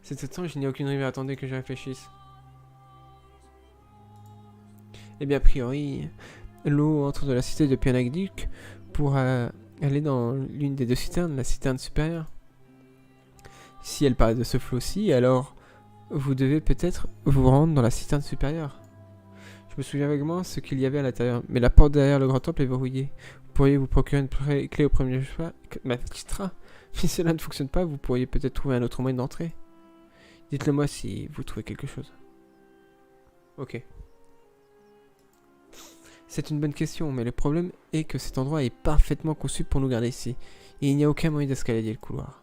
C'est étrange, il n'y a aucune rivière. Attendez que je réfléchisse. Eh bien, a priori, l'eau entre de la cité de Pianagduc pour aller dans l'une des deux citernes, la citerne supérieure. Si elle paraît de ce flot-ci, alors vous devez peut-être vous rendre dans la citerne supérieure. Je me souviens vaguement ce qu'il y avait à l'intérieur, mais la porte derrière le grand temple est verrouillée. Vous pourriez vous procurer une clé au premier choix, magistrat. Si cela ne fonctionne pas, vous pourriez peut-être trouver un autre moyen d'entrer. Dites-le moi si vous trouvez quelque chose. Ok. C'est une bonne question, mais le problème est que cet endroit est parfaitement conçu pour nous garder ici. Et il n'y a aucun moyen d'escalader le couloir.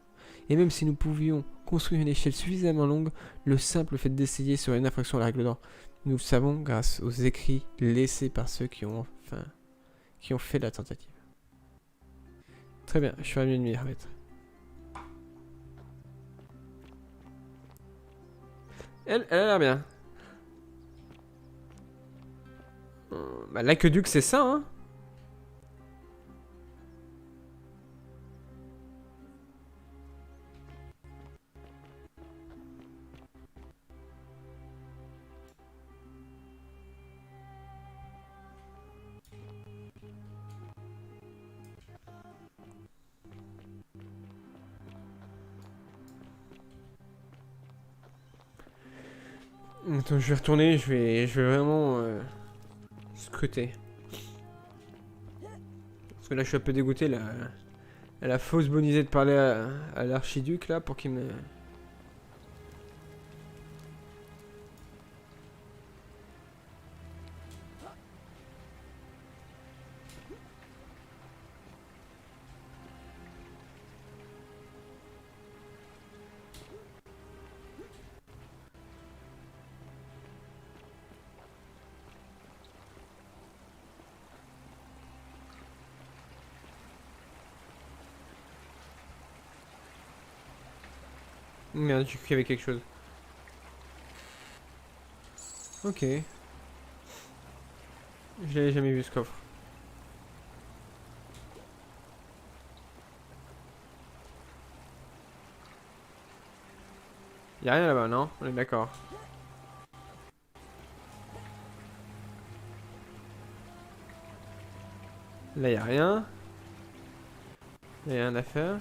Et même si nous pouvions construire une échelle suffisamment longue, le simple fait d'essayer serait une infraction à la règle d'or. Nous le savons grâce aux écrits laissés par ceux qui ont fait la tentative. Très bien, je ferai mieux de m'y remettre. Elle a l'air bien. Bah, l'aqueduc, c'est ça, hein. Attends, je vais retourner, je vais vraiment scruter. Parce que là, je suis un peu dégoûté, là. Elle a fausse bonne idée de parler à l'archiduc, là, pour qu'il me... Merde, j'ai cru qu'il y avait quelque chose. Ok. Je l'avais jamais vu, ce coffre. Y'a rien là-bas, non? On est d'accord. Là, y'a rien. Là, y'a rien à faire.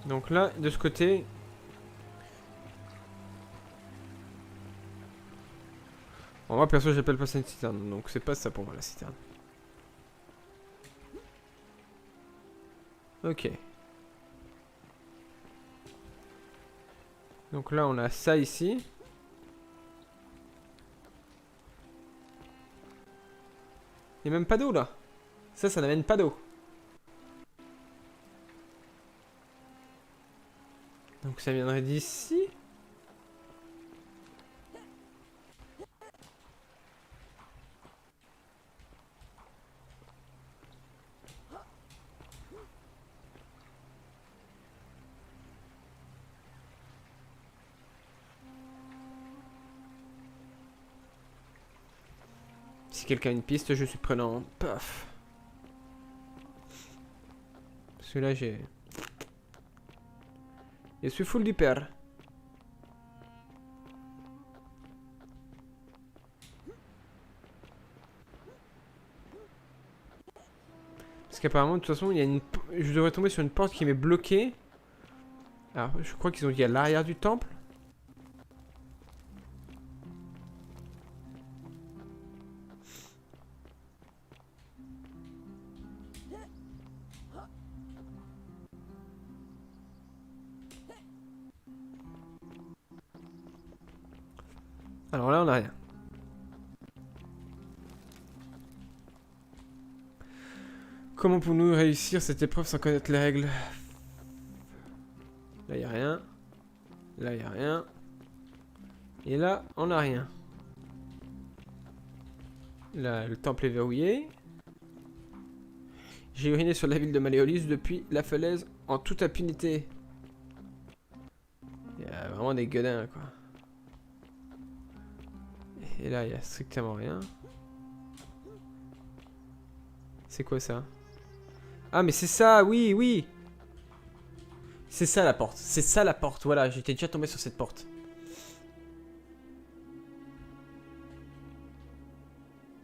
Donc là, de ce côté... Bon, moi, perso, j'appelle pas ça une citerne. Donc c'est pas ça pour moi, la citerne. Ok. Donc là, on a ça ici. Il n'y a même pas d'eau là. Ça n'amène pas d'eau. Donc ça viendrait d'ici. Si quelqu'un a une piste, je suis prenant. Paf. Parce que là, j'ai... Je suis full du père. Parce qu'apparemment, de toute façon, il y a une... je devrais tomber sur une porte qui m'est bloquée. Alors, je crois qu'ils ont dit à l'arrière du temple. Alors là, on a rien. Comment pouvons-nous réussir cette épreuve sans connaître les règles? Là, il a rien. Là, il a rien. Et là, on a rien. Là, le temple est verrouillé. J'ai uriné sur la ville de Maléolis depuis la falaise en toute impunité. Il y a vraiment des gueudins, quoi. Et là, il y a strictement rien. C'est quoi ça? Ah, mais c'est ça, oui, oui. C'est ça la porte. C'est ça la porte. Voilà, j'étais déjà tombé sur cette porte.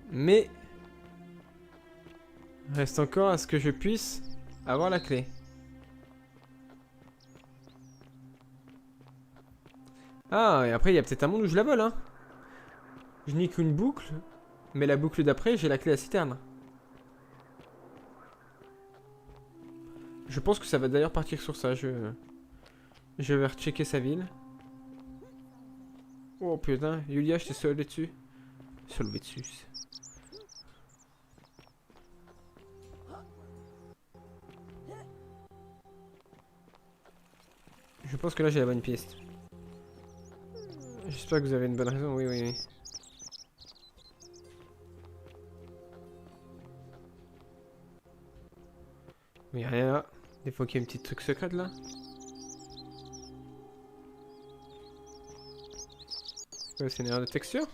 Mais... reste encore à ce que je puisse avoir la clé. Ah, et après, il y a peut-être un monde où je la vole, hein. Je n'ai qu'une boucle. Mais la boucle d'après, j'ai la clé à citerne. Je pense que ça va d'ailleurs partir sur ça. Je vais rechecker sa ville. Oh putain, Yulia, je t'ai sauvé dessus. Sauvé dessus. Je pense que là j'ai la bonne piste. J'espère que vous avez une bonne raison. Oui, oui, oui. Mais rien là. Des fois qu'il y a une petite truc secrète là. Ouais, c'est une erreur de texture.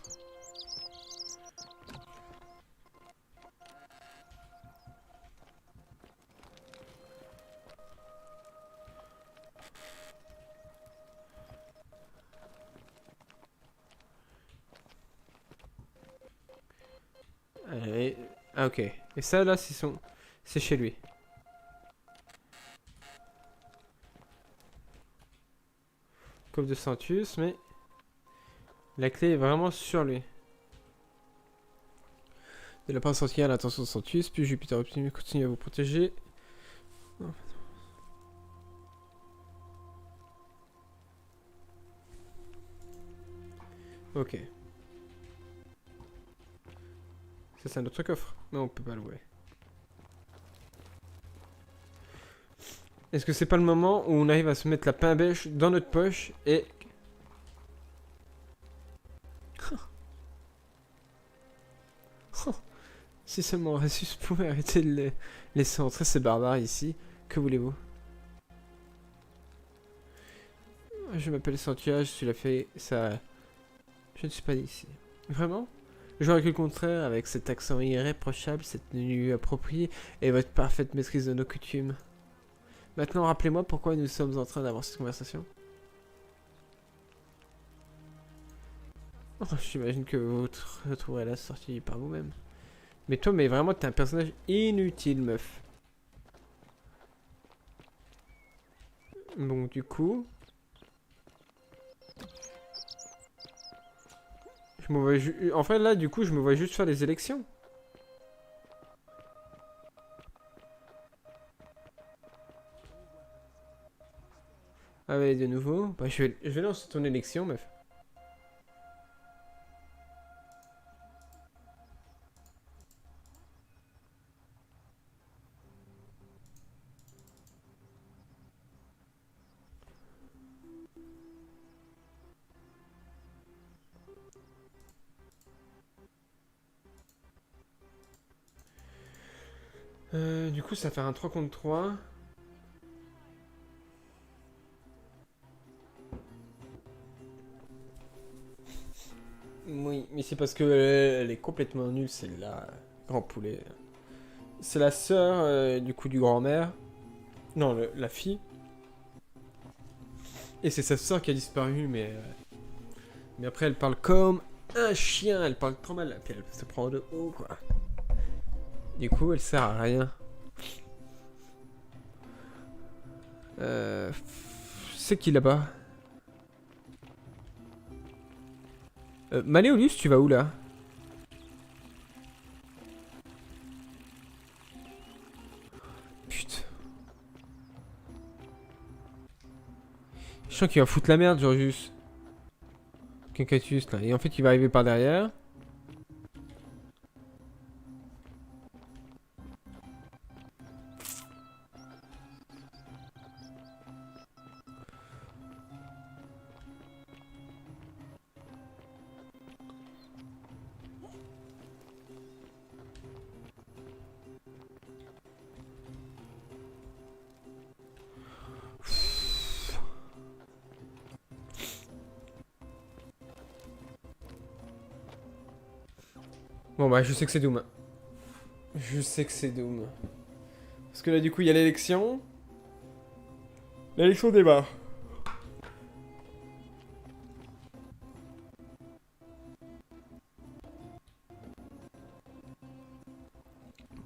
Allez. Ah ok. Et ça là c'est chez lui. Coffre de Santius, mais la clé est vraiment sur lui. De la part de Sentinelle à l'attention de Santius, puis Jupiter Optimus continue à vous protéger. Non. Ok. Ça c'est un autre coffre, mais on peut pas l'ouvrir. Est-ce que c'est pas le moment où on arrive à se mettre la pain bêche dans notre poche et... Si seulement Rassus pouvait arrêter de laisser entrer ces barbares ici, que voulez-vous? Je m'appelle Santia, je suis la fée, ça... Je ne suis pas d'ici. Vraiment? J'aurais cru le contraire avec cet accent irréprochable, cette tenue appropriée et votre parfaite maîtrise de nos coutumes. Maintenant, rappelez-moi pourquoi nous sommes en train d'avoir cette conversation. Oh, j'imagine que vous retrouverez la sortie par vous-même. Mais toi, mais vraiment, t'es un personnage inutile, meuf. Bon, du coup... En fait, là, du coup, je me vois juste faire les élections. Ah ouais, de nouveau. Bah, je vais lancer ton élection, meuf. Du coup, ça va faire un 3 contre 3. Oui, mais c'est parce que elle est complètement nulle, celle-là. Grand poulet. C'est la sœur, du coup, du grand-mère. Non, la fille. Et c'est sa sœur qui a disparu, mais après, elle parle comme un chien. Elle parle trop mal. Puis elle se prend de haut, quoi. Du coup, elle sert à rien. C'est qui là-bas? Maléolus, tu vas où là? Putain. Je sens qu'il va foutre la merde, genre juste. Quincatus là. Et en fait, il va arriver par derrière. Bon bah je sais que c'est Doom. Je sais que c'est Doom. Parce que là du coup il y a l'élection. L'élection démarre.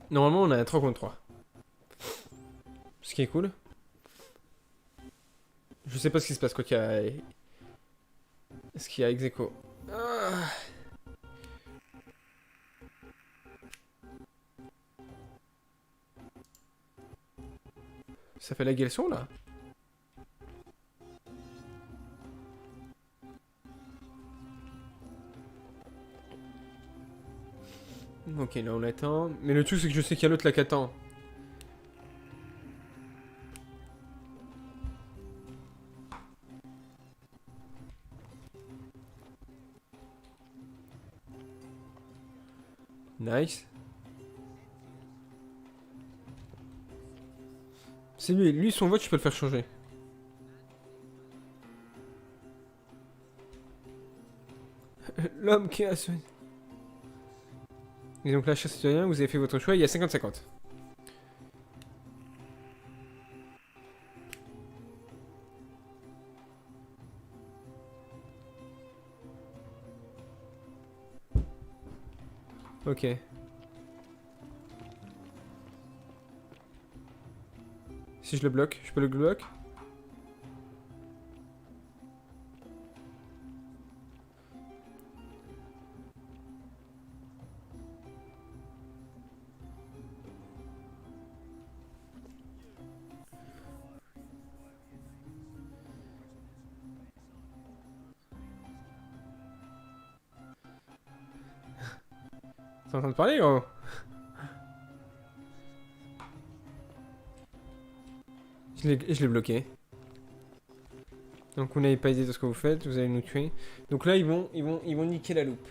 Normalement on a un 3 contre 3. Ce qui est cool. Je sais pas ce qui se passe quand il y a... Est-ce qu'il y a ex aequo? Ah. Ça fait la guelson là? Ok, là on attend. Mais le truc c'est que je sais qu'il y a l'autre là qui attend. Nice. C'est lui. Lui son vote je peux le faire changer. L'homme qui a soigné. Et donc là, cher citoyen, vous avez fait votre choix, il y a 50-50. Ok. Si je le bloque, je peux le bloquer? T'es en train de parler, gros? Je l'ai bloqué. Donc vous n'avez pas idée de ce que vous faites, vous allez nous tuer. Donc là ils vont niquer la loupe.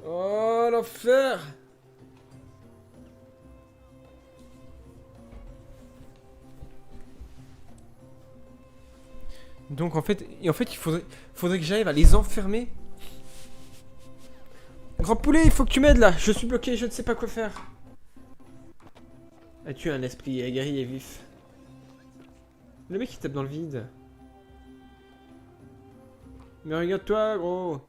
Oh l'enfer! Donc en fait il faudrait que j'arrive à les enfermer. Grand poulet, il faut que tu m'aides là, je suis bloqué, je ne sais pas quoi faire. As-tu un esprit aguerri et vif? Le mec il tape dans le vide. Mais regarde-toi, gros.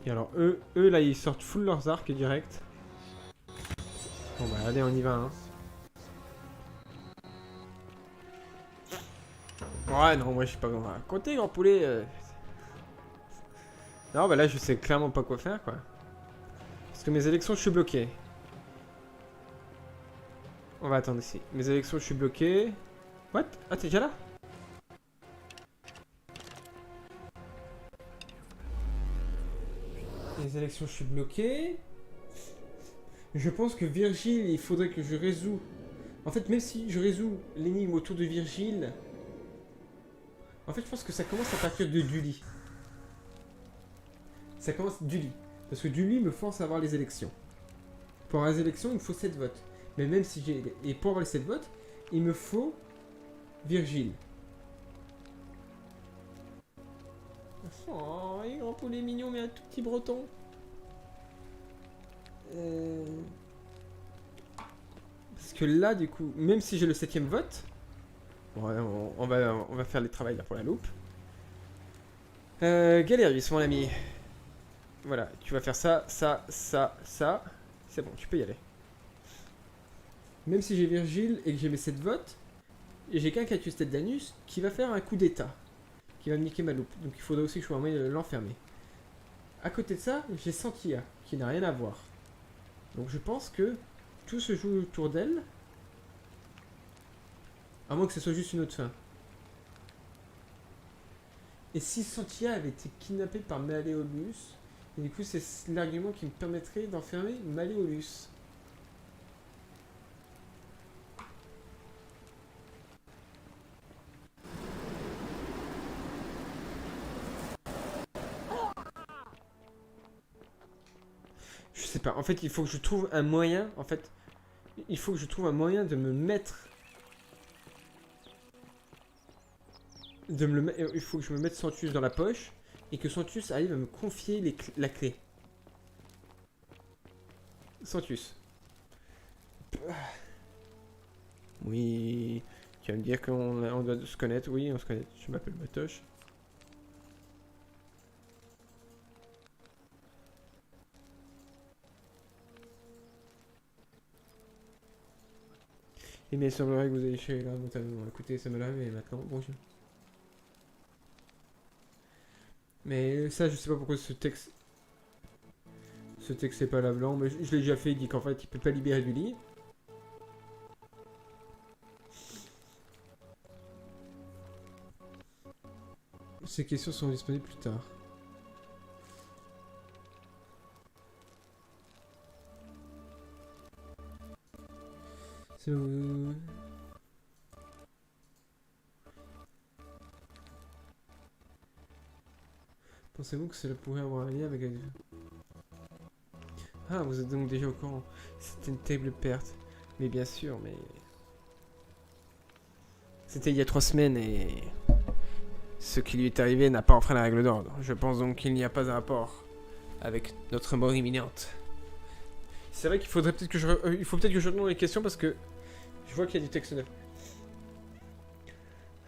Et alors eux là ils sortent full leurs arcs direct. Bon bah allez on y va hein. Ouais non moi je sais pas comment raconter grand poulet. Non bah là je sais clairement pas quoi faire quoi. Parce que mes élections je suis bloqué. On va attendre ici. Mes élections je suis bloqué. What? Ah t'es déjà là? Les élections je suis bloqué. Je pense que Virgile il faudrait que je résous. En fait même si je résous l'énigme autour de Virgile. En fait je pense que ça commence à partir de Dully. Ça commence Dully. Parce que Dully me force à avoir les élections. Pour avoir les élections, il me faut 7 votes. Mais même si j'ai... Et pour avoir les 7 votes, il me faut Virgile. Oh, il est grand poulet mignon, mais un tout petit breton. Parce que là, du coup, même si j'ai le 7ème vote... Bon, on va faire les travails là pour la loupe. Galerius, mon ami. Voilà, tu vas faire ça, ça, ça, ça. C'est bon, tu peux y aller. Même si j'ai Virgile et que j'ai mes 7 votes, j'ai qu'un Catius tête d'Anus qui va faire un coup d'état. Qui va me niquer ma loupe. Donc il faudrait aussi que je sois en moyen de l'enfermer. À côté de ça, j'ai Santia, qui n'a rien à voir. Donc je pense que tout se joue autour d'elle. À moins que ce soit juste une autre fin. Et si Santia avait été kidnappée par Malleolus, et du coup c'est l'argument qui me permettrait d'enfermer Malleolus. Je sais pas, en fait il faut que je trouve un moyen, il faut que je trouve un moyen de me mettre... Il faut que je me mette Santius dans la poche, et que Santius arrive à me confier la clé. Santius. Oui, tu vas me dire qu'on doit se connaître, oui on se connaît, je m'appelle Matoche. Et bien il semblerait que vous ayez chez là, notamment. Écoutez, ça me l'a mais maintenant, bonjour. Mais ça, je sais pas pourquoi ce texte... Ce texte est pas là blanc, mais je l'ai déjà fait, il dit qu'en fait il peut pas libérer du lit. Ces questions sont disponibles plus tard. C'est... Pensez-vous que cela pourrait avoir un lien avec... Ah, vous êtes donc déjà au courant. C'était une terrible perte. Mais bien sûr, mais... C'était il y a 3 semaines et... Ce qui lui est arrivé n'a pas enfreint la règle d'ordre. Je pense donc qu'il n'y a pas un rapport avec notre mort imminente. C'est vrai qu'il faudrait peut-être que il faut peut-être que je retourne les questions parce que je vois qu'il y a du texte neuf.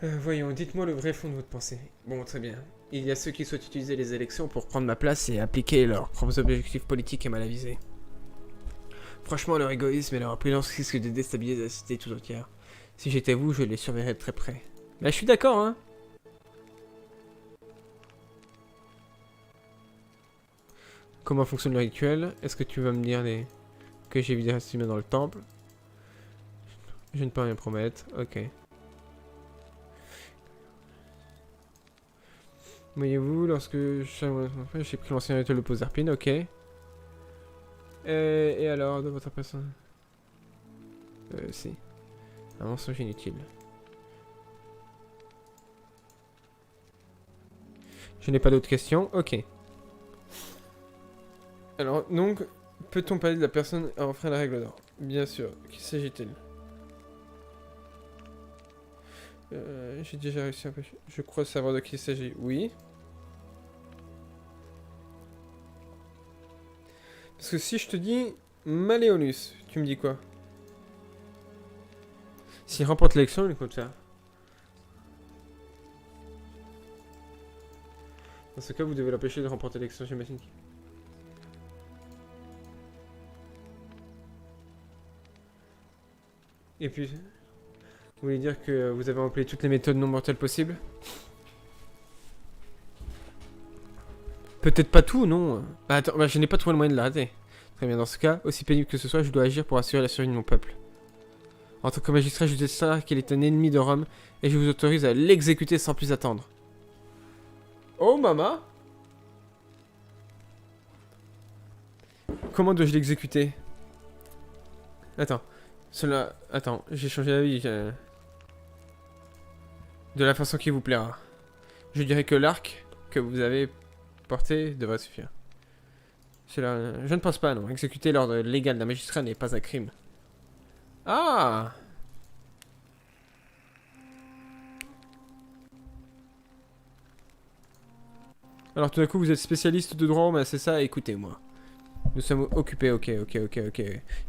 Voyons, dites-moi le vrai fond de votre pensée. Bon, très bien. Il y a ceux qui souhaitent utiliser les élections pour prendre ma place et appliquer leurs propres objectifs politiques et mal avisés. Franchement, leur égoïsme et leur imprudence risquent de déstabiliser la société tout entière. Si j'étais vous, je les surveillerais de très près. Bah, je suis d'accord, hein. Comment fonctionne le rituel? Est-ce que tu vas me dire que j'ai vidé Rastima dans le temple? Je ne peux rien promettre. Ok. Voyez-vous, lorsque j'ai pris l'ancien rituel de Pozerpine, ok. Et alors, de votre personne? Si. Un mensonge inutile. Je n'ai pas d'autres questions. Ok. Alors, donc, peut-on parler de la personne à enfreint la règle d'or? Bien sûr. Qui s'agit-il? J'ai déjà réussi à empêcher. Je crois savoir de qui il s'agit. Oui. Parce que si je te dis Malleolus, tu me dis quoi? S'il remporte l'élection, il compte faire. Dans ce cas, vous devez l'empêcher de remporter l'élection, j'imagine. Et puis, vous voulez dire que vous avez employé toutes les méthodes non mortelles possibles? Peut-être pas tout, non. Bah attends, bah, je n'ai pas trouvé le moyen de l'arrêter. Très bien, dans ce cas, aussi pénible que ce soit, je dois agir pour assurer la survie de mon peuple. En tant que magistrat, je déclare qu'il est un ennemi de Rome, et je vous autorise à l'exécuter sans plus attendre. Oh, maman! Comment dois-je l'exécuter? Attends. Attends, j'ai changé d'avis. De la façon qui vous plaira. Je dirais que l'arc que vous avez porté devrait suffire. Je ne pense pas, non. Exécuter l'ordre légal d'un magistrat n'est pas un crime. Ah! Alors tout d'un coup, vous êtes spécialiste de droit, mais c'est ça, écoutez-moi. Nous sommes occupés, ok.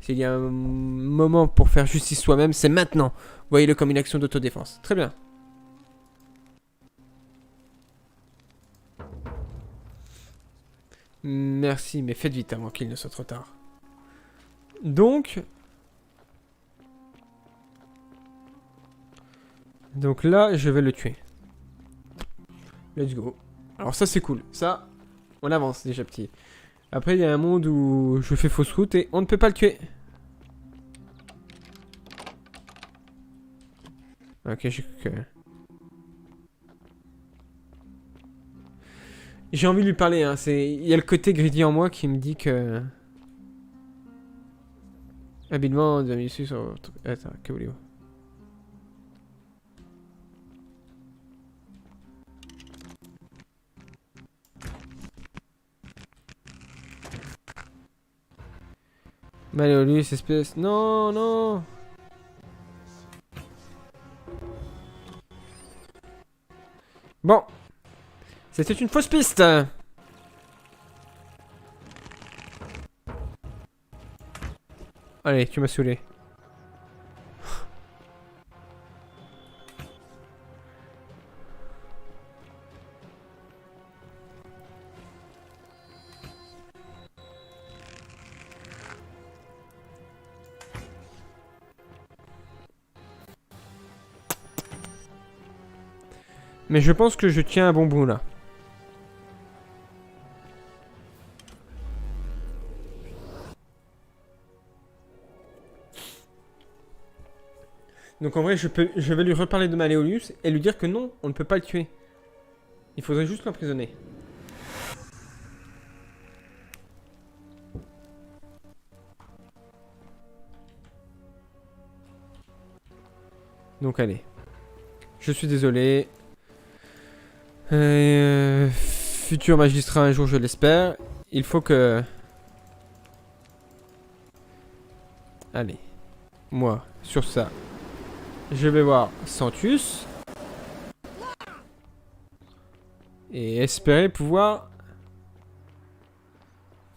S'il y a un moment pour faire justice soi-même, c'est maintenant. Voyez-le comme une action d'autodéfense. Très bien. Merci, mais faites vite avant qu'il ne soit trop tard. Donc là, je vais le tuer. Let's go. Alors ça, c'est cool. Ça, on avance déjà, petit. Après, il y a un monde où je fais fausse route et on ne peut pas le tuer. Ok, j'ai envie de lui parler, hein. Il y a le côté greedy en moi qui me dit que... Habilement, de issu sur... Attends, que voulez-vous? Malleolus, espèce... Non, non! Bon. C'était une fausse piste. Allez, tu m'as saoulé. Mais je pense que je tiens un bon bout là. Donc en vrai, je vais lui reparler de Malleolus et lui dire que non, on ne peut pas le tuer. Il faudrait juste l'emprisonner. Donc allez. Je suis désolé. Futur magistrat un jour, je l'espère. Il faut que... Allez. moi, sur ça, je vais voir Santius. Et espérer pouvoir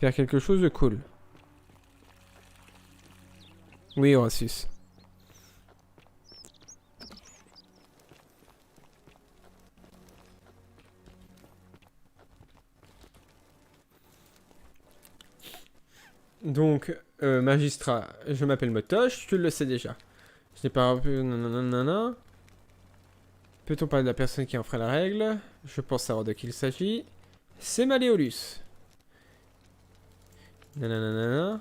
faire quelque chose de cool. Oui, Horatius. Donc, magistrat, je m'appelle Motoche, tu le sais déjà. Je n'ai pas... Nanana. Peut-on parler de la personne qui en ferait la règle? Je pense savoir de qui il s'agit. C'est Maléolus. Nanana.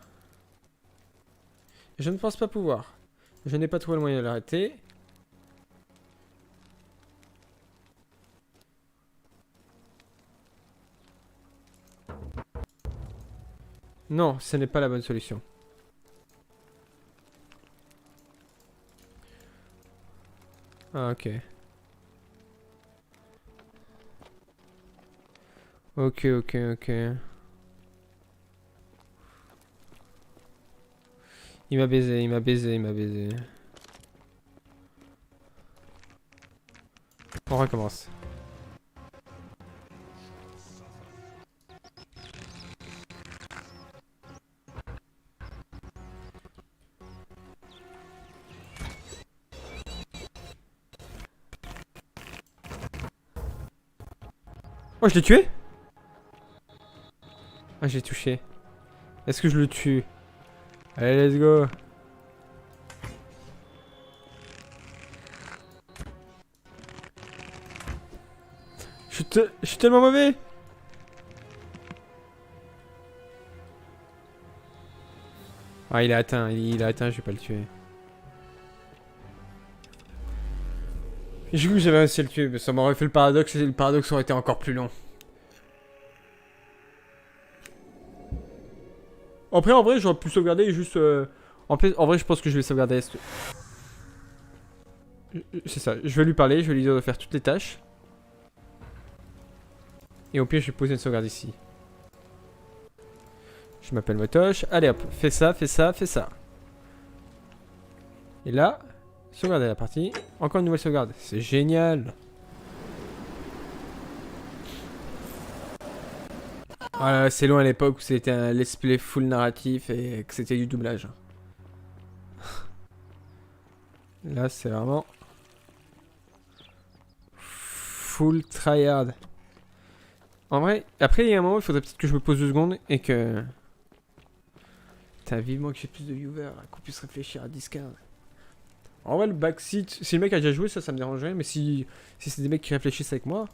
Je ne pense pas pouvoir. Je n'ai pas trouvé le moyen de l'arrêter. Non, ce n'est pas la bonne solution. Ah, ok. Ok, ok, ok. Il m'a baisé, il m'a baisé, il m'a baisé. On recommence. Oh, je l'ai tué? Ah, j'ai touché. Est-ce que je le tue? Allez, let's go. Je suis tellement mauvais. Ah, il est atteint, il est atteint, je vais pas le tuer. Du coup, j'avais réussi à le tuer, mais ça m'aurait fait le paradoxe, et le paradoxe aurait été encore plus long. Après, en vrai, j'aurais pu sauvegarder juste... En vrai, je pense que je vais sauvegarder... C'est ça, je vais lui parler, je vais lui dire de faire toutes les tâches. Et au pire, je vais poser une sauvegarde ici. Je m'appelle Motoche. Allez hop, fais ça, fais ça, fais ça. Et là, sauvegarder la partie. Encore une nouvelle sauvegarde. C'est génial. Voilà, c'est loin à l'époque où c'était un let's play full narratif et que c'était du doublage. Là, c'est vraiment full tryhard. En vrai, après, il y a un moment, il faudrait peut-être que je me pose 2 secondes et que... Putain, vivement que j'ai plus de viewers, qu'on puisse réfléchir à Discord. En vrai, le backseat, si le mec a déjà joué, ça me dérangerait, mais si c'est des mecs qui réfléchissent avec moi...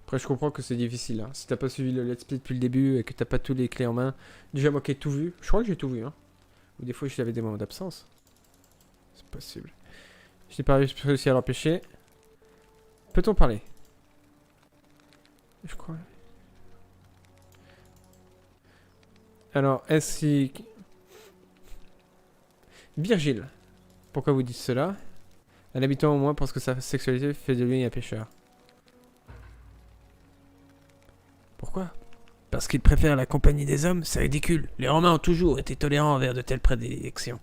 Après, je comprends que c'est difficile, hein. Si t'as pas suivi le let's play depuis le début et que t'as pas tous les clés en main... Déjà, moi qui ai tout vu, je crois que j'ai tout vu, hein. Ou des fois, j'avais des moments d'absence. C'est possible. Je n'ai pas réussi à l'empêcher. Peut-on parler? Je crois... Alors, est-ce que... Virgile. Pourquoi vous dites cela? Un habitant au moins pense que sa sexualité fait de lui un pêcheur. Pourquoi? Parce qu'il préfère la compagnie des hommes, c'est ridicule. Les Romains ont toujours été tolérants envers de telles prédilections.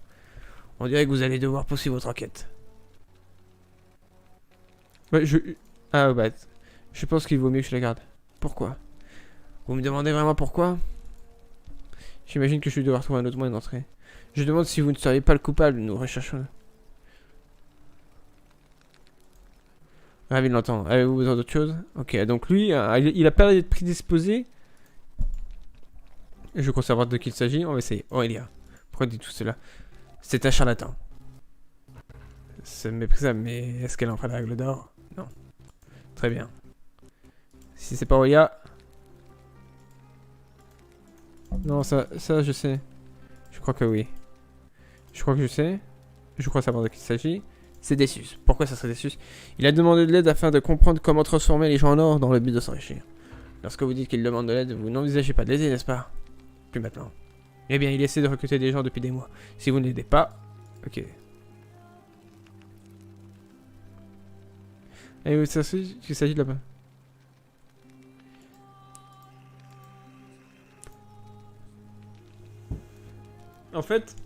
On dirait que vous allez devoir poursuivre votre enquête. Ouais, Ah bah... Je pense qu'il vaut mieux que je la garde. Pourquoi? Vous me demandez vraiment pourquoi? J'imagine que je vais devoir trouver un autre moyen d'entrer. Je demande si vous ne seriez pas le coupable, nous recherchons... Ravi de l'entendre. Avez-vous besoin d'autre chose? Ok, donc lui, il a pas d'être prédisposé. Je crois savoir de qui il s'agit. On va essayer. Aurélia. Pourquoi dit tout cela? C'est un charlatan. C'est méprisable, mais est-ce qu'elle en fera la règle d'or? Non. Très bien. Si c'est pas Aurélia... Non, ça je sais. Je crois que oui. Je crois que je sais. Je crois savoir de qui il s'agit. C'est Decius. Pourquoi ça serait Decius? Il a demandé de l'aide afin de comprendre comment transformer les gens en or dans le but de s'enrichir. Lorsque vous dites qu'il demande de l'aide, vous n'envisagez pas de l'aider, n'est-ce pas? Plus maintenant. Eh bien, il essaie de recruter des gens depuis des mois. Si vous ne l'aidez pas... Ok. Et il s'agit de là-bas. En fait...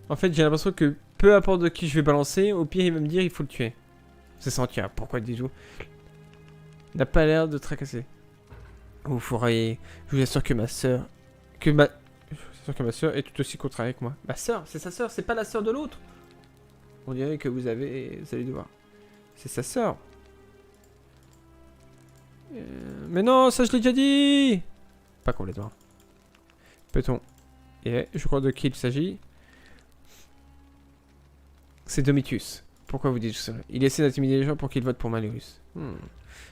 En fait, j'ai l'impression que peu importe de qui je vais balancer, au pire, il va me dire il faut le tuer. C'est sentir. Pourquoi Dijou n'a pas l'air de tracasser. Vous fourriez. Je vous assure que ma sœur... Je vous assure que ma sœur est tout aussi contrariée que moi. Ma sœur, c'est sa sœur, c'est pas la sœur de l'autre. On dirait que vous allez devoir. C'est sa sœur. Mais non, ça je l'ai déjà dit. Pas complètement. Peut-on... Et je crois de qui il s'agit. C'est Domitius. Pourquoi vous dites ça? Il essaie d'intimider les gens pour qu'ils votent pour Malleus.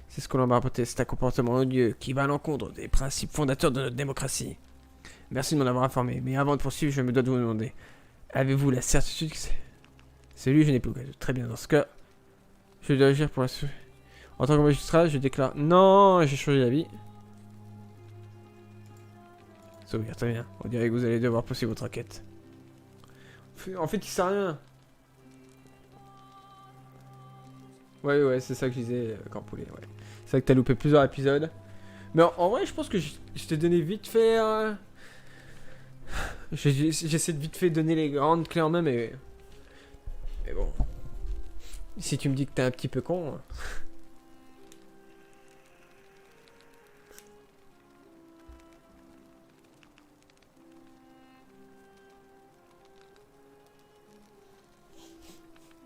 C'est ce qu'on m'a rapporté. C'est un comportement odieux qui va à l'encontre des principes fondateurs de notre démocratie. Merci de m'en avoir informé. Mais avant de poursuivre, je me dois de vous demander. Avez-vous la certitude que c'est lui? Je n'ai plus aucun doute. Très bien. Dans ce cas, je dois agir pour assurer. En tant que magistrat, je déclare... Non, j'ai changé d'avis. Sauvegarde, très bien. On dirait que vous allez devoir poursuivre votre enquête. En fait, il sert à rien. Ouais, c'est ça que je disais, Campoulet, ouais. C'est vrai que t'as loupé plusieurs épisodes. Mais en vrai, je pense que je t'ai donné vite fait... J'essaie de vite fait donner les grandes clés en main, mais... Mais bon... Si tu me dis que t'es un petit peu con...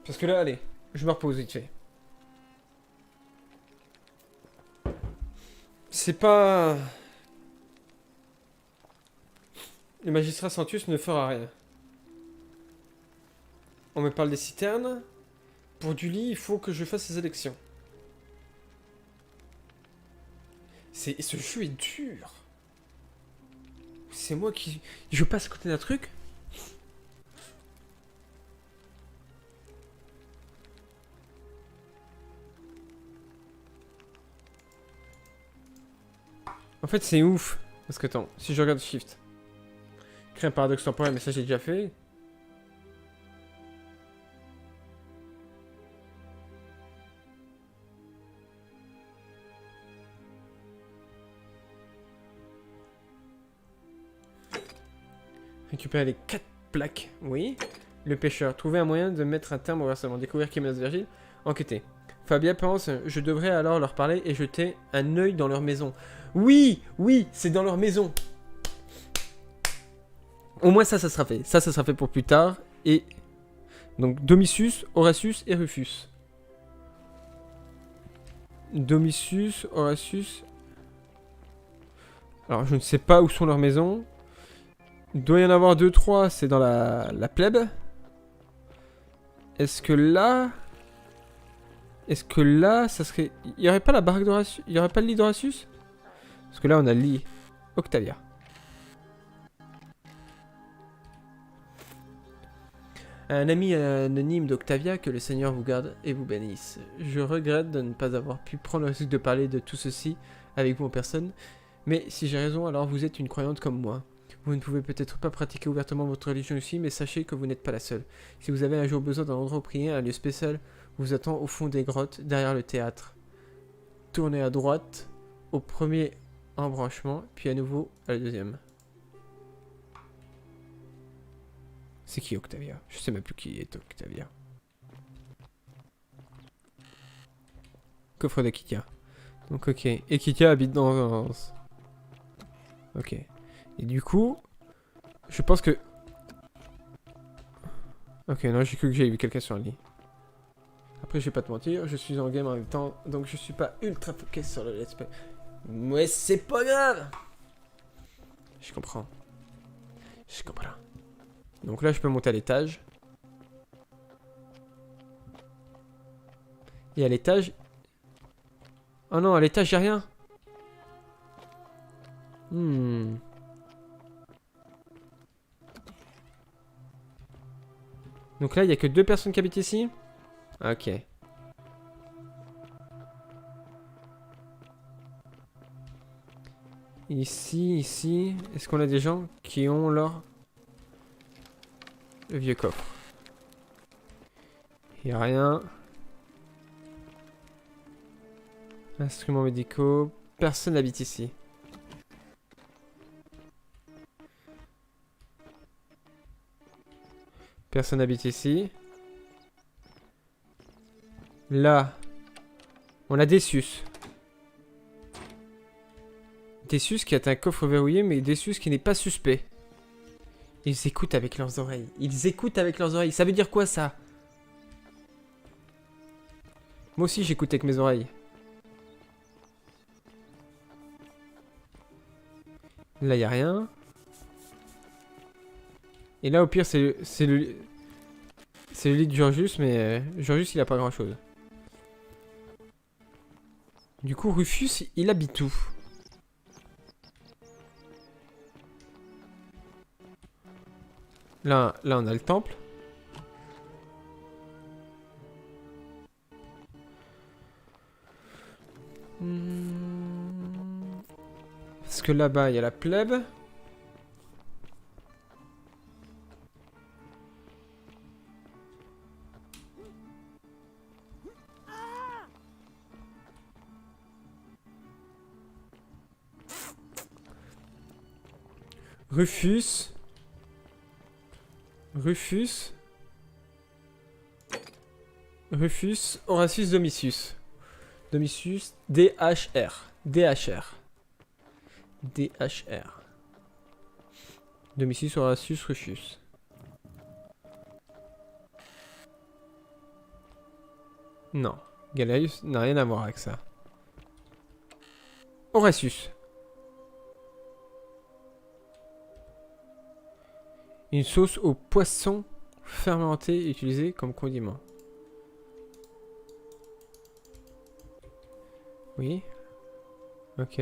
Parce que là, allez, je me repose vite fait. C'est pas... Le magistrat Santius ne fera rien. On me parle des citernes. Pour du lit, il faut que je fasse les élections. Ce jeu est dur. C'est moi qui... Je passe à côté d'un truc. En fait, c'est ouf. Parce que attends, si je regarde Shift. Créer un paradoxe temporel, mais ça j'ai déjà fait. Récupérer les 4 plaques, oui. Le pêcheur, trouver un moyen de mettre un terme au versement. Découvrir qui menace Virgile. Enquêter. Fabien pense, je devrais alors leur parler et jeter un œil dans leur maison. Oui, c'est dans leur maison. Au moins ça sera fait. Ça sera fait pour plus tard. Et donc Domitius, Horatius et Rufus. Domitius, Horatius. Alors je ne sais pas où sont leurs maisons. Il doit y en avoir 2-3, c'est dans la plèbe. Est-ce que là, ça serait... Il n'y aurait pas la baraque d'Horatius? Il n'y aurait pas le lit d'Horatius? Parce que là, on a le lit Octavia. Un ami anonyme d'Octavia, que le Seigneur vous garde et vous bénisse. Je regrette de ne pas avoir pu prendre le risque de parler de tout ceci avec vous en personne. Mais si j'ai raison, alors vous êtes une croyante comme moi. Vous ne pouvez peut-être pas pratiquer ouvertement votre religion ici, mais sachez que vous n'êtes pas la seule. Si vous avez un jour besoin d'un endroit où prier, un lieu spécial vous attend au fond des grottes, derrière le théâtre. Tournez à droite, au premier embranchement, puis à nouveau à la deuxième. C'est qui Octavia? Je sais même plus qui est Octavia. Coffre de Kitia. Donc ok. Et Kitia habite dans... Ok. Et du coup... Je pense que... Ok, non, j'ai cru que j'avais vu quelqu'un sur un lit. Après, je vais pas te mentir, je suis en game en même temps, donc je suis pas ultra focus sur le let's play. Mais c'est pas grave. Je comprends. Je comprends. Donc là, je peux monter à l'étage. Et à l'étage... Oh non, à l'étage, y'a rien. Donc là, il y a que 2 personnes qui habitent ici. Ok. Ici. Est-ce qu'on a des gens qui ont leur... Le vieux coffre. Il n'y a rien. Instruments médicaux. Personne n'habite ici. Personne n'habite ici. Là, on a Decius. Decius qui a un coffre verrouillé, mais Decius qui n'est pas suspect. Ils écoutent avec leurs oreilles. Ils écoutent avec leurs oreilles. Ça veut dire quoi, ça? Moi aussi, j'écoute avec mes oreilles. Là, y a rien. Et là, au pire, c'est le lit de Georgius, mais Georgius, il a pas grand-chose. Du coup, Rufus, il habite où? Là, on a le temple. Parce que là-bas, il y a la plèbe. Rufus. Horatius Domitius. Domitius, DHR. Domitius Horatius Rufus. Non. Galerius n'a rien à voir avec ça. Horatius. Une sauce au poisson fermenté utilisée comme condiment. Oui. Ok.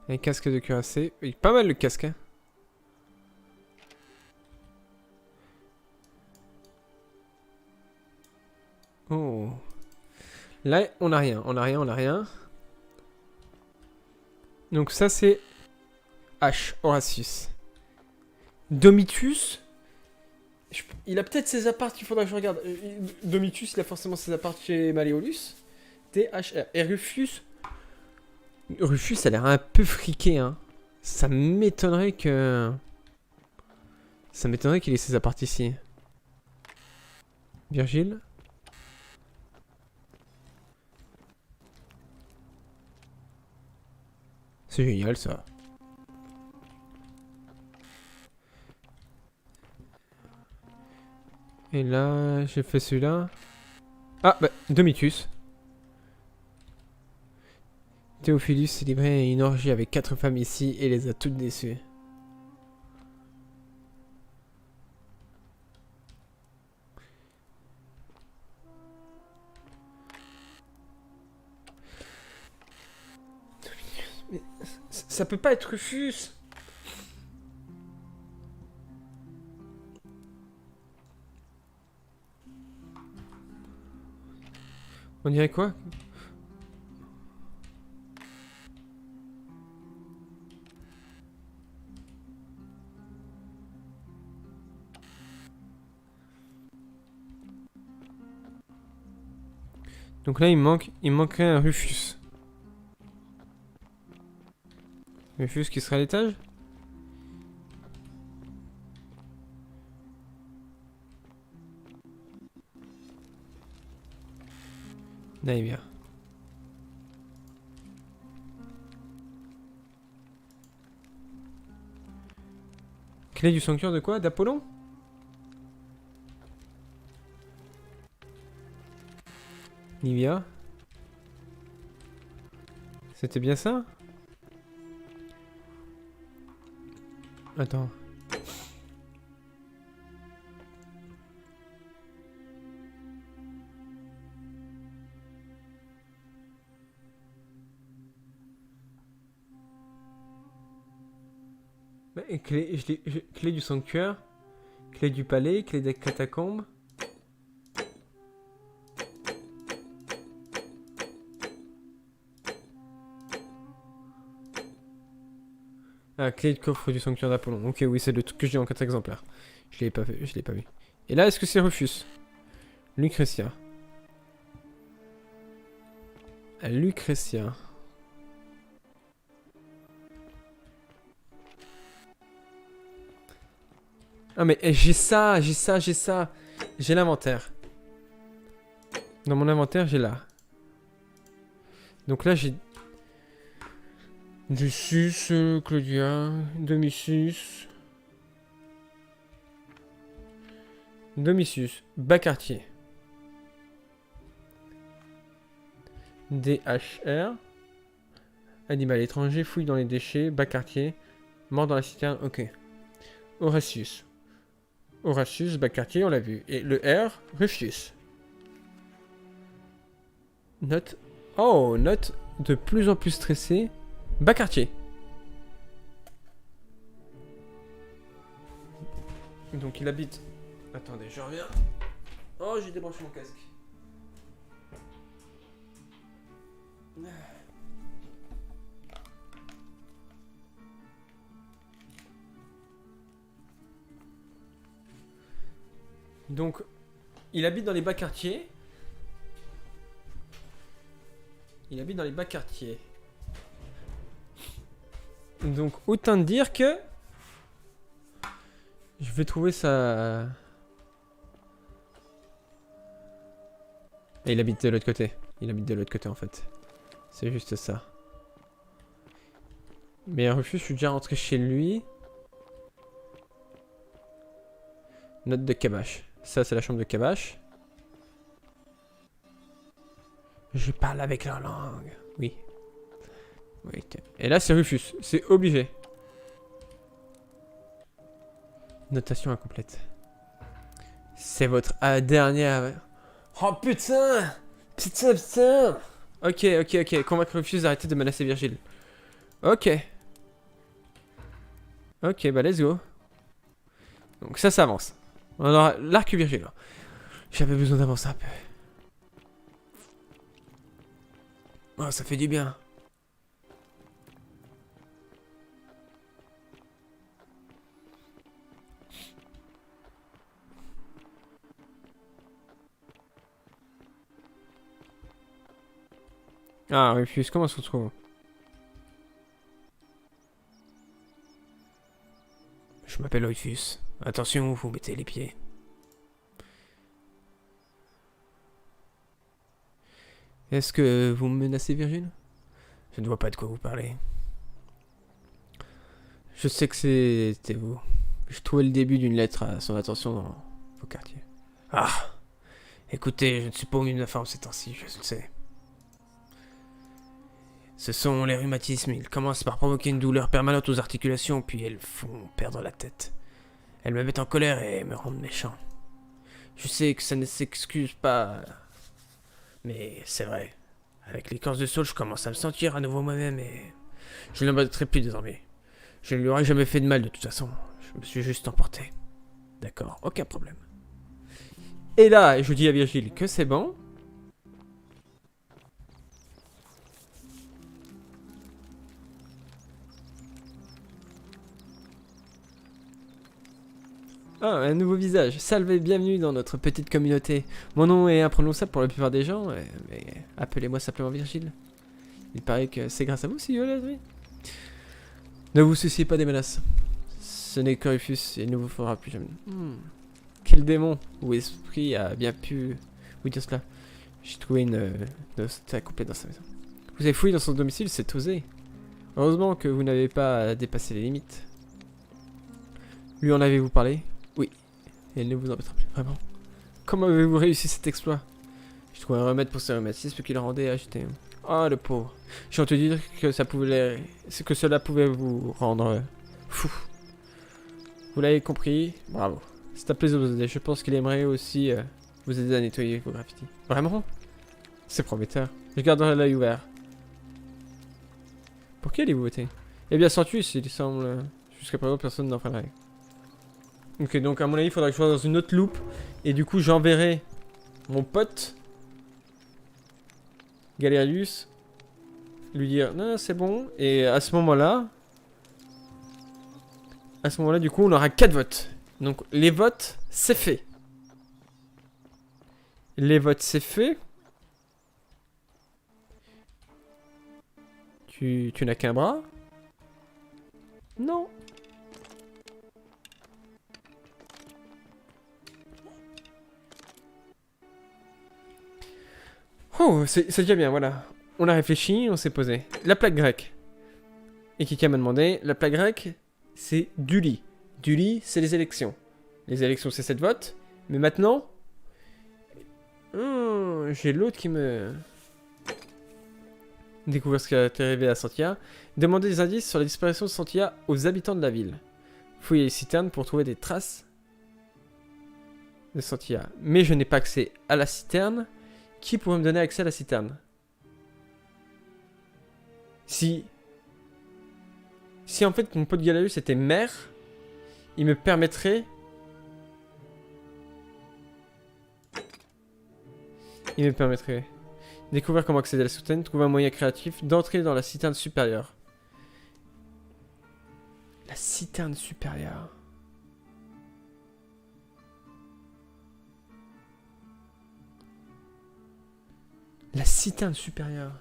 Un casque de cuirassé. Oui, pas mal le casque, hein. Oh. Là, on n'a rien. On n'a rien. Donc ça, c'est H. Horatius. Domitius. Il a peut-être ses apparts qu'il faudra que je regarde. Domitius, il a forcément ses apparts chez Malleolus. THR. Et Rufus. Rufus a l'air un peu friqué, hein. Ça m'étonnerait que... Ça m'étonnerait qu'il ait ses apparts ici. Virgile. C'est génial, ça. Et là, j'ai fait celui-là. Ah, bah, Domitius. Théophilus s'est livré à une orgie avec 4 femmes ici et les a toutes déçues. Mais ça peut pas être Rufus. On dirait quoi? Donc là, il manquerait un Rufus. Rufus qui sera à l'étage? Là, il vient. Clé du sanctuaire de quoi? D'Apollon? Nivea. C'était bien ça? Attends. Clé du sanctuaire, clé du palais, clé des catacombes. Ah, clé de coffre du sanctuaire d'Apollon. Ok, oui, c'est le truc que j'ai en 4 exemplaires. Je l'ai pas fait, je l'ai pas vu. Et là, est-ce que c'est Rufus? Lucretia. Lucretia. Ah mais j'ai ça, j'ai ça, j'ai ça. J'ai l'inventaire. Dans mon inventaire, j'ai là. Donc là, j'ai... Du sus, Claudia, demi-sus. Demi-sus, bas quartier. DHR. Animal étranger, fouille dans les déchets, bas quartier. Mort dans la citerne, ok. Horatius. Horatius, bas quartier, on l'a vu. Et le R, Rufius. Note. Oh, note de plus en plus stressé. Bas quartier. Donc il habite. Attendez, je reviens. Oh, j'ai débranché mon casque. Donc, il habite dans les bas quartiers. Il habite dans les bas quartiers. Donc, autant dire que... Je vais trouver ça... Et il habite de l'autre côté. Il habite de l'autre côté, en fait. C'est juste ça. Mais Rufus, je suis déjà rentré chez lui. Note de Kabash. Ça, c'est la chambre de Kabash. Je parle avec leur langue. Oui. Oui. Et là, c'est Rufus. C'est obligé. Notation incomplète. C'est votre dernière... Oh putain! Putain, putain! Ok, ok, ok. Convaincre Rufus d'arrêter de menacer Virgile. Ok. Ok, bah let's go. Donc ça avance. On aura l'arc Virgile. J'avais besoin d'avancer un peu. Oh, ça fait du bien. Ah, Rufus, comment on se retrouve? Je m'appelle Rufus. Attention où vous mettez les pieds. Est-ce que vous me menacez, Virgile? Je ne vois pas de quoi vous parlez. Je sais que c'était vous. Je trouvais le début d'une lettre à son attention dans vos quartiers. Ah! Écoutez, je ne suis pas au milieu de la forme ces temps-ci, je le sais. Ce sont les rhumatismes, ils commencent par provoquer une douleur permanente aux articulations, puis elles font perdre la tête. Elles me mettent en colère et me rendent méchant. Je sais que ça ne s'excuse pas, mais c'est vrai. Avec l'écorce de saule, je commence à me sentir à nouveau moi-même et je ne l'embêterai plus désormais. Je ne lui aurais jamais fait de mal de toute façon. Je me suis juste emporté. D'accord, aucun problème. Et là, je dis à Virgile que c'est bon. Ah, un nouveau visage. Salve, bienvenue dans notre petite communauté. Mon nom est imprononçable pour la plupart des gens, mais appelez-moi simplement Virgile. Il paraît que c'est grâce à vous si je l'ai, oui. Ne vous souciez pas des menaces. Ce n'est que Rufus, il ne vous fera plus jamais. Quel démon ou esprit a bien pu vous dire cela? J'ai trouvé une note complète dans sa maison. Vous avez fouillé dans son domicile, c'est osé. Heureusement que vous n'avez pas dépassé les limites. Lui en avez-vous parlé? Oui. Et elle ne vous embêtera plus, vraiment. Comment avez-vous réussi cet exploit? J'ai trouvé un remède pour ce rhumatisme qui le rendait agité. Oh, le pauvre. J'ai entendu dire que que cela pouvait vous rendre fou. Vous l'avez compris? Bravo. C'est un plaisir de vous aider. Je pense qu'il aimerait aussi vous aider à nettoyer vos graffitis. Vraiment? C'est prometteur. Je garderai l'œil ouvert. Pour qui allez-vous voter? Eh bien, sans tuer, il semble... Jusqu'à présent, personne n'en ferait. Ok, donc à mon avis, il faudra que je sois dans une autre loupe. Et du coup, j'enverrai mon pote, Galerius, lui dire non, c'est bon. Et à ce moment-là, du coup, on aura 4 votes. Donc, les votes, c'est fait. Les votes, c'est fait. Tu n'as qu'un bras? Non. Oh, c'est déjà bien, voilà. On a réfléchi, on s'est posé. La plaque grecque. Et Kika m'a demandé, la plaque grecque, c'est Duli. Duli, c'est les élections. Les élections, c'est 7 votes. Mais maintenant... j'ai l'autre qui me... Découvrir ce qui a été arrivé à Santia. Demander des indices sur la disparition de Santia aux habitants de la ville. Fouiller les citernes pour trouver des traces de Santia. Mais je n'ai pas accès à la citerne. Qui pourrait me donner accès à la citerne? Si en fait mon pote Galaius était maire, il me permettrait... Découvrir comment accéder à la citerne, trouver un moyen créatif d'entrer dans la citerne supérieure. La citerne supérieure. La citerne supérieure.